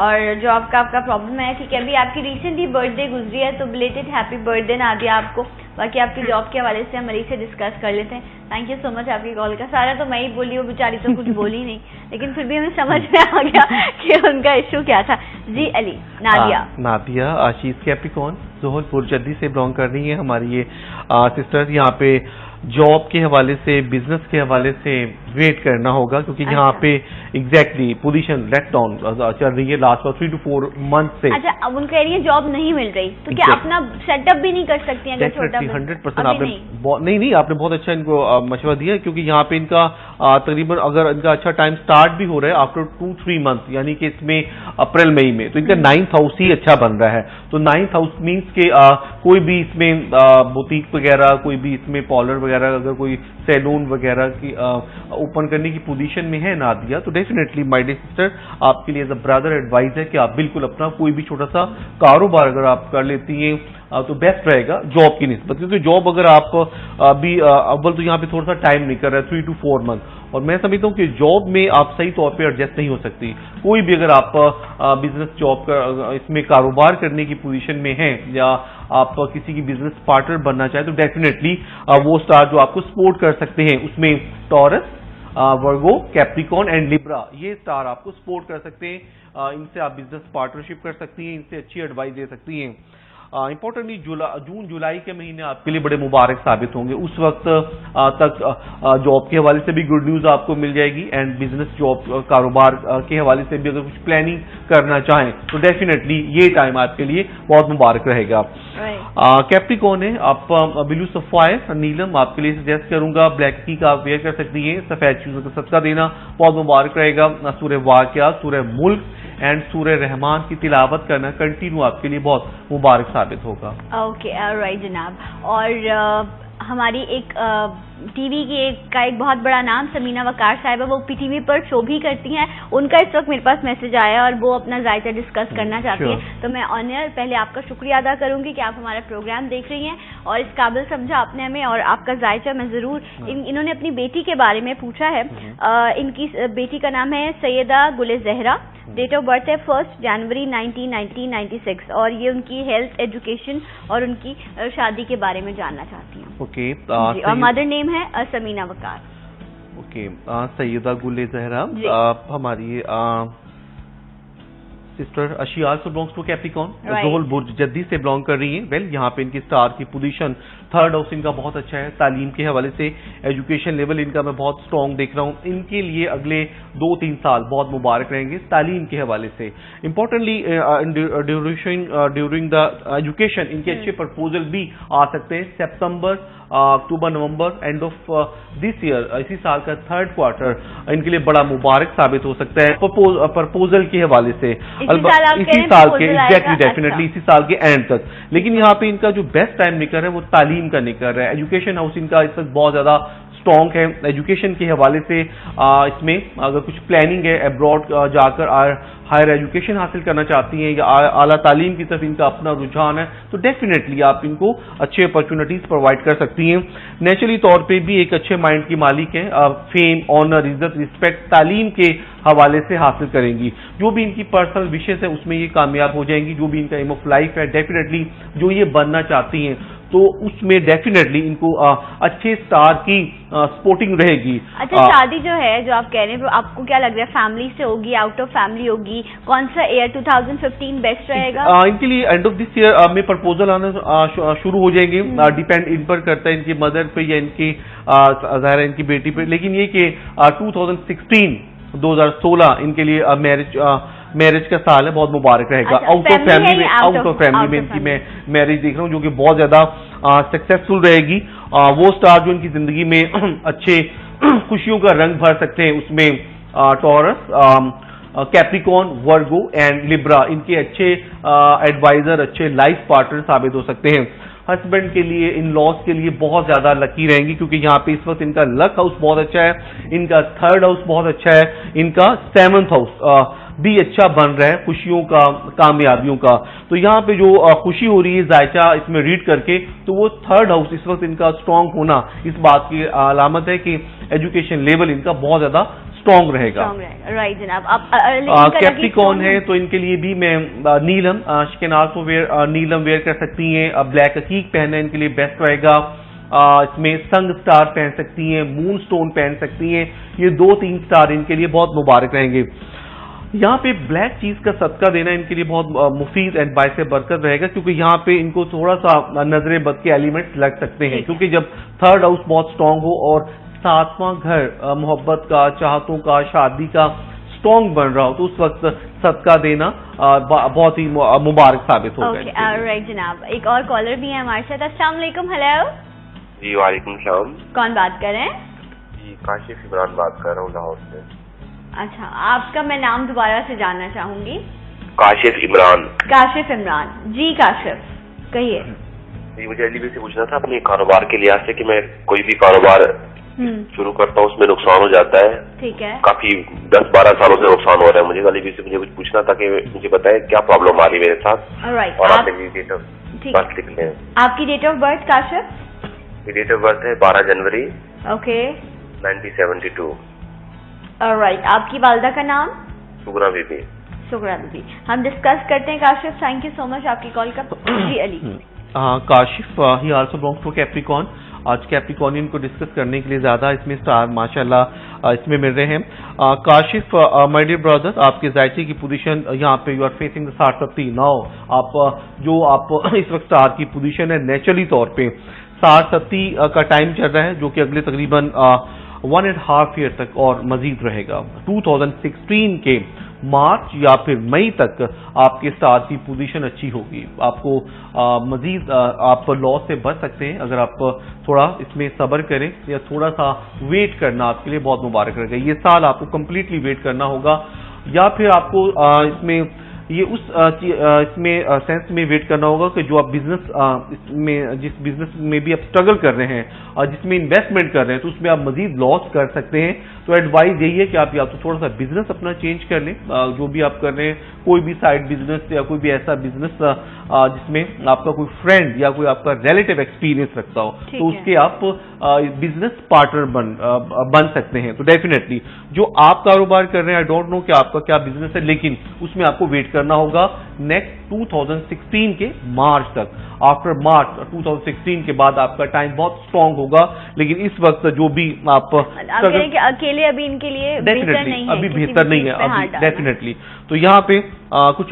और जो आपका प्रॉब्लम है, ठीक है, अभी आपकी रिसेंटली बर्थडे गुजरी है, तो बिलेटेड हैप्पी बर्थडे नादिया आपको। बाकी आपकी जॉब के हवाले से हम अली से डिस्कस कर लेते हैं। थैंक यू सो मच आपकी कॉल का। सारा तो मैं ही बोली, वो बेचारी तो कुछ बोली नहीं, लेकिन फिर भी हमें समझ में आ गया कि उनका इशू क्या था। जी Ali. Nadia she is Capricorn, जोहलपुर जद्दी से बिलोंग कर रही है हमारी ये सिस्टर। यहाँ पे जॉब के हवाले से, बिजनेस के हवाले से वेट करना होगा, क्योंकि यहाँ पे एग्जैक्टली पोजीशन लेट डाउन चल रही है लास्ट 3 to 4 मंथ से। अच्छा, अब उनका एरिया जॉब नहीं मिल रही, तो क्या अपना सेटअप भी नहीं कर सकती हैं? 100% आपने नहीं आपने बहुत अच्छा इनको मशवरा दिया, क्योंकि यहाँ पे इनका तकरीबन अगर इनका अच्छा टाइम स्टार्ट भी हो रहा है आफ्टर 2-3 मंथ, यानी कि इसमें अप्रैल मई में, तो इनका 9th हाउस ही अच्छा बन रहा है। तो 9th हाउस मीन्स के कोई भी इसमें बुटीक वगैरह, कोई भी इसमें पार्लर वगैरह, अगर कोई सैलून वगैरह की ओपन करने की पोजीशन में है नादिया, तो डेफिनेटली माय डियर सिस्टर आपके लिए एज अ ब्रदर एडवाइस है कि आप बिल्कुल अपना कोई भी छोटा सा कारोबार अगर आप कर लेती हैं तो बेस्ट रहेगा जॉब की निस्बत, क्योंकि जॉब अगर आप अभी अव्वल तो यहाँ पे थोड़ा सा टाइम निकल रहा है 3 to 4 मंथ, और मैं समझता हूँ कि जॉब में आप सही तौर पे एडजस्ट नहीं हो सकती। कोई भी अगर आप बिजनेस जॉब का इसमें कारोबार करने की पोजीशन में हैं, या आप किसी की बिजनेस पार्टनर बनना चाहें, तो डेफिनेटली वो स्टार जो आपको सपोर्ट कर सकते हैं, उसमें taurus, Virgo, Capricorn and Libra, ये स्टार आपको सपोर्ट कर सकते हैं। इनसे आप बिजनेस पार्टनरशिप कर सकती हैं, इनसे अच्छी एडवाइस दे सकती हैं। इंपॉर्टेंटली जून जुलाई के महीने आपके लिए बड़े मुबारक साबित होंगे। उस वक्त तक जॉब के हवाले से भी गुड न्यूज आपको मिल जाएगी, एंड बिजनेस जॉब कारोबार के हवाले से भी अगर कुछ प्लानिंग करना चाहें तो डेफिनेटली ये टाइम आपके लिए बहुत मुबारक रहेगा। कैप्रिकॉर्न है, आप ब्लू सफायर नीलम आपके लिए सजेस्ट करूंगा, ब्लैक की का आप वेयर कर सकती हैं। सफेद चीजों का सदका देना बहुत मुबारक रहेगा। सूरह वाक़िया, सूरह मुल्क एंड सूरह रहमान की तिलावत करना कंटिन्यू आपके लिए बहुत मुबारक साबित होगा। ओके राइट जनाब। और हमारी एक टीवी का एक बहुत बड़ा नाम समीना वकार साहिबा, वो पीटीवी पर शो भी करती हैं। उनका इस वक्त मेरे पास मैसेज आया और वो अपना जायचा डिस्कस करना चाहती हैं, तो मैं ऑनर पहले आपका शुक्रिया अदा करूंगी कि आप हमारा प्रोग्राम देख रही हैं और इस काबिल समझा आपने हमें, और आपका जायचा मैं जरूर। इन्होंने अपनी बेटी के बारे में पूछा है। इनकी बेटी का नाम है सैयदा गुले जहरा, डेट ऑफ बर्थ है 1 जनवरी 1996, और ये उनकी हेल्थ, एजुकेशन और उनकी शादी के बारे में जानना चाहती हैं। ओके। और मदर नेम है समीना वकार। ओके। सैयदा गुले जहरा हमारी सिस्टर अशियाल से बिलोंग्स टू कैप्रिकॉर्न, जोहल बुर्ज जद्दी से बिलोंग कर रही हैं। वेल यहाँ पे इनकी स्टार की पोजीशन 3rd हाउस इनका बहुत अच्छा है। तालीम के हवाले से एजुकेशन लेवल इनका मैं बहुत स्ट्रॉन्ग देख रहा हूँ। इनके लिए अगले 2-3 साल बहुत मुबारक रहेंगे तालीम के हवाले से। इंपॉर्टेंटली ड्यूरिंग द एजुकेशन इनके अच्छे प्रपोजल भी आ सकते हैं। सितंबर, अक्टूबर, नवंबर, एंड ऑफ दिस ईयर, इसी साल का 3rd क्वार्टर इनके लिए बड़ा मुबारक साबित हो सकता है प्रपोजल के हवाले से। साल आप कह रहे इसी हैं साल के proposal एग्जैक्टली आएगा? डेफिनेटली इसी साल के एंड तक। लेकिन यहाँ पे इनका जो बेस्ट टाइम निकल रहा है वो तालीम का निकल रहा है। एजुकेशन हाउस इनका इस वक्त बहुत ज्यादा स्ट्रॉन्ग है। एजुकेशन के हवाले से इसमें अगर कुछ प्लानिंग है, अब्रॉड जाकर हायर एजुकेशन हासिल करना चाहती हैं या आला तालीम की तरफ इनका अपना रुझान है, तो डेफिनेटली आप इनको अच्छे अपॉर्चुनिटीज प्रोवाइड कर सकती हैं। नेचुरली तौर पे भी एक अच्छे माइंड की मालिक है। फेम, ऑनर, इज्जत, रिस्पेक्ट तालीम के हवाले से हासिल करेंगी। जो भी इनकी पर्सनल विशेष है उसमें ये कामयाब हो जाएंगी। जो भी इनका एम ऑफ लाइफ है, डेफिनेटली जो ये बनना चाहती हैं तो उसमें डेफिनेटली इनको अच्छे स्टार की सपोर्टिंग रहेगी। अच्छा, शादी जो है जो आप कह रहे हैं, आपको क्या लग रहा है, फैमिली से होगी, आउट ऑफ फैमिली होगी? कौन सा ईयर 2015 बेस्ट रहेगा? इनके लिए एंड ऑफ दिस ईयर में प्रपोजल आना शुरू हो जाएंगे। डिपेंड इन पर करता है इनकी मदर पे या इनकी ज़ाहिर इनकी बेटी पे। लेकिन ये कि 2016 इनके लिए मैरिज का साल है, बहुत मुबारक रहेगा। आउट ऑफ फैमिली में इनकी मैं मैरिज देख रहा हूँ जो कि बहुत ज्यादा सक्सेसफुल रहेगी। वो स्टार जो इनकी जिंदगी में अच्छे खुशियों का रंग भर सकते हैं उसमें taurus, Capricorn, Virgo and Libra इनके अच्छे एडवाइजर, अच्छे लाइफ पार्टनर साबित हो सकते हैं। हस्बैंड के लिए, इन लॉज के लिए बहुत ज्यादा लकी रहेंगी क्योंकि यहाँ पे इस वक्त इनका लक हाउस बहुत अच्छा है, इनका थर्ड हाउस बहुत अच्छा है, इनका 7th हाउस भी अच्छा बन रहा है खुशियों का, कामयाबियों का। तो यहाँ पे जो खुशी हो रही है जायचा इसमें रीड करके, तो वो थर्ड हाउस इस वक्त इनका स्ट्रांग होना इस बात की अलामत है कि एजुकेशन लेवल इनका बहुत ज्यादा स्ट्रॉन्ग रहेगा। राइट जनाब। आप कैप्रिकॉर्न है तो इनके लिए भी मैं नीलम, शिकनार को नीलम वेयर कर सकती हैं। ब्लैक अकीक पहनना इनके लिए बेस्ट रहेगा। इसमें संग स्टार पहन सकती हैं, मून स्टोन पहन सकती हैं। ये 2-3 स्टार इनके लिए बहुत मुबारक रहेंगे। यहाँ पे ब्लैक चीज का सदका देना इनके लिए बहुत मुफीद एंड बायसे बरकत रहेगा क्योंकि यहाँ पे इनको थोड़ा सा नजरे बद के एलिमेंट्स लग सकते हैं क्योंकि जब थर्ड हाउस बहुत स्ट्रांग हो और 7वां घर मोहब्बत का, चाहतों का, शादी का स्ट्रांग बन रहा हो तो उस वक्त सदका देना बहुत ही मुबारक साबित होगा। राइट जनाब। एक और कॉलर भी है हमारे साथ। अस्सलाम वालेकुम। हेलो जी, वालेकुम सलाम। कौन बात कर रहे हैं? जी, काशिफ इमरान बात कर रहा हूँ लाहौर से। अच्छा, आपका मैं नाम दोबारा से जानना चाहूंगी। काशिफ इमरान। काशिफ इमरान जी। काशिफ कहिए जी। मुझे अली से पूछना था अपने कारोबार के लिहाज से कि मैं कोई भी कारोबार शुरू करता हूँ उसमें नुकसान हो जाता है। ठीक है। काफी 10-12 सालों से नुकसान हो रहा है मुझे। अली से मुझे कुछ पूछना था कि मुझे बताए क्या प्रॉब्लम आ रही है मेरे साथ। और आप मेरी डेट ऑफ बर्थ लिख लें। आपकी date of birth Kashif? Date of birth है 12 जनवरी ओके 1972। ऑलराइट। आपकी वालिदा का नाम? सुगरा बीबी। सुगरा बीबी। हम डिस्कस करते हैं Kashif. Thank you so much आपकी कॉल का। जी Ali. Kashif he also belongs to Capricorn. आज कैप्रिकॉर्नियन को डिस्कस करने के लिए ज्यादा इसमें स्टार माशाल्लाह इसमें मिल रहे हैं। काशिफ माय डियर ब्रदर, आपके जायचे की पोजीशन यहाँ पे you are facing the 60-30 now. आप इस वक्त स्टार की पोजीशन है नेचुरली तौर पे 60-30 का टाइम चल रहा है जो कि अगले तकरीबन 1.5 ईयर तक और मजीद रहेगा। 2016 के मार्च या फिर मई तक आपके स्टार की पोजीशन अच्छी होगी। आपको मजीद आप लॉस से बच सकते हैं अगर आप थोड़ा इसमें सब्र करें या थोड़ा सा वेट करना आपके लिए बहुत मुबारक रहेगा। ये साल आपको कंप्लीटली वेट करना होगा या फिर आपको इसमें ये उस इसमें सेंस में वेट करना होगा कि जो आप बिजनेस में, जिस बिजनेस में भी आप स्ट्रगल कर रहे हैं और जिसमें इन्वेस्टमेंट कर रहे हैं तो उसमें आप मजीद लॉस कर सकते हैं। तो एडवाइस यही है कि आप या तो थोड़ा सा बिजनेस अपना चेंज कर लें, जो भी आप कर रहे हैं, कोई भी साइड बिजनेस या कोई भी ऐसा बिजनेस जिसमें आपका कोई फ्रेंड या कोई आपका रिलेटिव एक्सपीरियंस रखता हो तो उसके आप बिजनेस पार्टनर बन सकते हैं। तो डेफिनेटली जो आप कारोबार कर रहे हैं, आई डोंट नो कि आपका क्या बिजनेस है, लेकिन उसमें आपको वेट करना होगा नेक्स्ट 2016 के मार्च तक। आफ्टर मार्च 2016 के बाद आपका टाइम बहुत स्ट्रांग होगा। लेकिन इस वक्त जो भी आप अकेले अभी इनके लिए बेहतर नहीं है, अभी बेहतर नहीं है अभी डेफिनेटली। तो यहाँ पे कुछ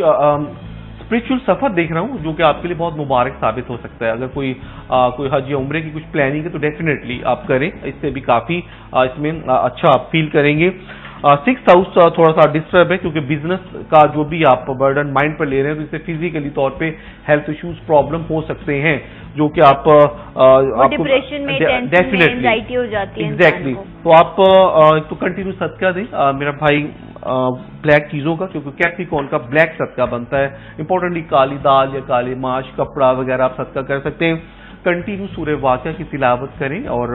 स्पिरिचुअल सफर देख रहा हूँ जो कि आपके लिए बहुत मुबारक साबित हो सकता है। अगर कोई हज या उम्रे की कुछ प्लानिंग है तो डेफिनेटली आप करें, इससे भी काफी इसमें अच्छा आप फील करेंगे। 6th हाउस थोड़ा सा डिस्टर्ब है क्योंकि बिजनेस का जो भी आप बर्डन माइंड पर ले रहे हैं तो इससे फिजिकली तौर पे हेल्थ इश्यूज प्रॉब्लम हो सकते हैं जो कि आप डिप्रेशन में, टेंशन में, एंजाइटी हो जाती है। एग्जैक्टली। तो आप तो कंटिन्यू सदका दें। मेरा भाई ब्लैक चीजों का, क्योंकि कैप्रिकॉर्न का ब्लैक सदका बनता है। इंपॉर्टेंटली काली दाल या काली माश, कपड़ा वगैरह आप सदका कर सकते हैं। कंटिन्यू सूरह वाक़िया की तिलावत करें और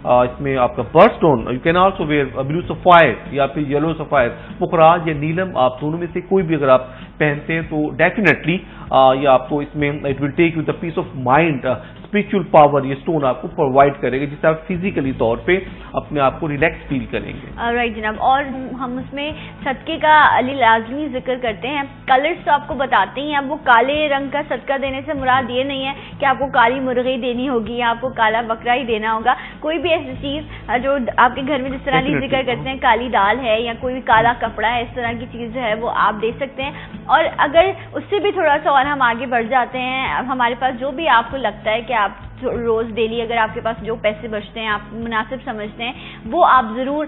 इसमें आपका birth stone, you can also wear blue sapphire या फिर येलो सफायर, पुखराज या नीलम, आप दोनों में से कोई भी अगर आप पहनते हैं तो डेफिनेटली ये आपको इसमें it will take you the peace of mind, spiritual power ये स्टोन आपको प्रोवाइड करेगा, जिससे आप फिजिकली तौर पे अपने आप को रिलैक्स फील करेंगे। राइट जनाब, और हम उसमें सदके का अली लाजमी जिक्र करते हैं। कलर्स तो आपको बताते ही हैं, अब वो काले रंग का सदका देने से मुराद ये नहीं है कि आपको काली मुर्गी देनी होगी या आपको काला बकरा ही देना होगा। कोई भी ऐसी चीज जो आपके घर में, जिस तरह की जिक्र करते हैं काली दाल है या कोई काला कपड़ा है, इस तरह की चीज जो है वो आप दे सकते हैं। और अगर उससे भी थोड़ा सा और हम आगे बढ़ जाते हैं, हमारे पास जो भी आपको लगता है कि आप रोज डेली अगर आपके पास जो पैसे बचते हैं आप मुनासिब समझते हैं, वो आप जरूर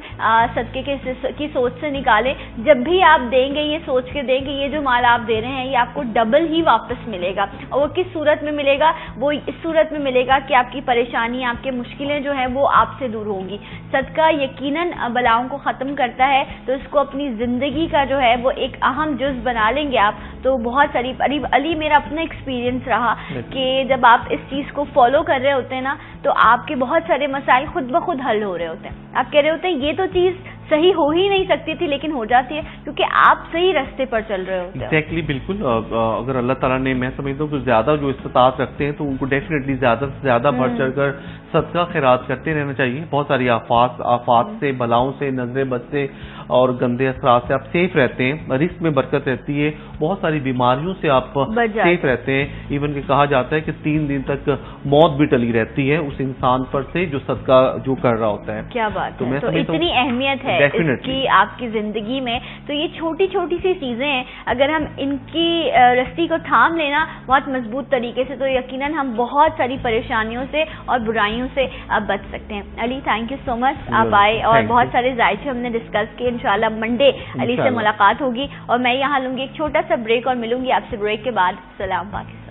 सदके की सोच से निकालें। जब भी आप देंगे ये सोच के दें कि ये जो माल आप दे रहे हैं ये आपको डबल ही वापस मिलेगा। और वो किस सूरत में मिलेगा? वो इस सूरत में मिलेगा कि आपकी परेशानी, आपकी मुश्किलें जो है वो आपसे दूर होंगी। सदका यकीनन बलाओं को ख़त्म करता है, तो इसको अपनी ज़िंदगी का जो है वो एक अहम जुज़ बना लेंगे आप तो बहुत सारी। अली मेरा अपना एक्सपीरियंस रहा कि जब आप इस चीज़ को फॉलो कर रहे होते हैं ना, तो आपके बहुत सारे मसाइल खुद ब खुद हल हो रहे होते हैं। आप कह रहे होते हैं ये तो चीज़ सही हो ही नहीं सकती थी, लेकिन हो जाती है क्योंकि आप सही रास्ते पर चल रहे होते हैं। एग्जैक्टली, बिल्कुल। अगर अल्लाह ताला ने, मैं समझता हूँ कि ज्यादा जो इस्तात रखते हैं तो उनको डेफिनेटली ज्यादा से ज्यादा बढ़ चढ़कर सदका खैरात करते रहना चाहिए। बहुत सारी आफात से, बलाओं से, नजर बद से और गंदे असरात से आप सेफ रहते हैं, रिस्क में बरकत रहती है, बहुत सारी बीमारियों से आप सेफ रहते हैं। इवन कि कहा जाता है कि 3 दिन तक मौत भी टली रहती है उस इंसान पर से जो सदका जो कर रहा होता है। क्या बात है, तो इतनी अहमियत है इसकी आपकी जिंदगी में। तो ये छोटी छोटी सी चीजें हैं, अगर हम इनकी रस्सी को थाम लेना बहुत मजबूत तरीके से, तो यकीनन हम बहुत सारी परेशानियों से और बुराइयों से बच सकते हैं। Ali, thank you so much, आप आए और बहुत सारे जायचे हमने डिस्कस किए। इंशाल्लाह मंडे अली से मुलाकात होगी और मैं यहाँ लूंगी एक छोटा सा ब्रेक और मिलूंगी आपसे ब्रेक के बाद। सलाम पाकिस्तान।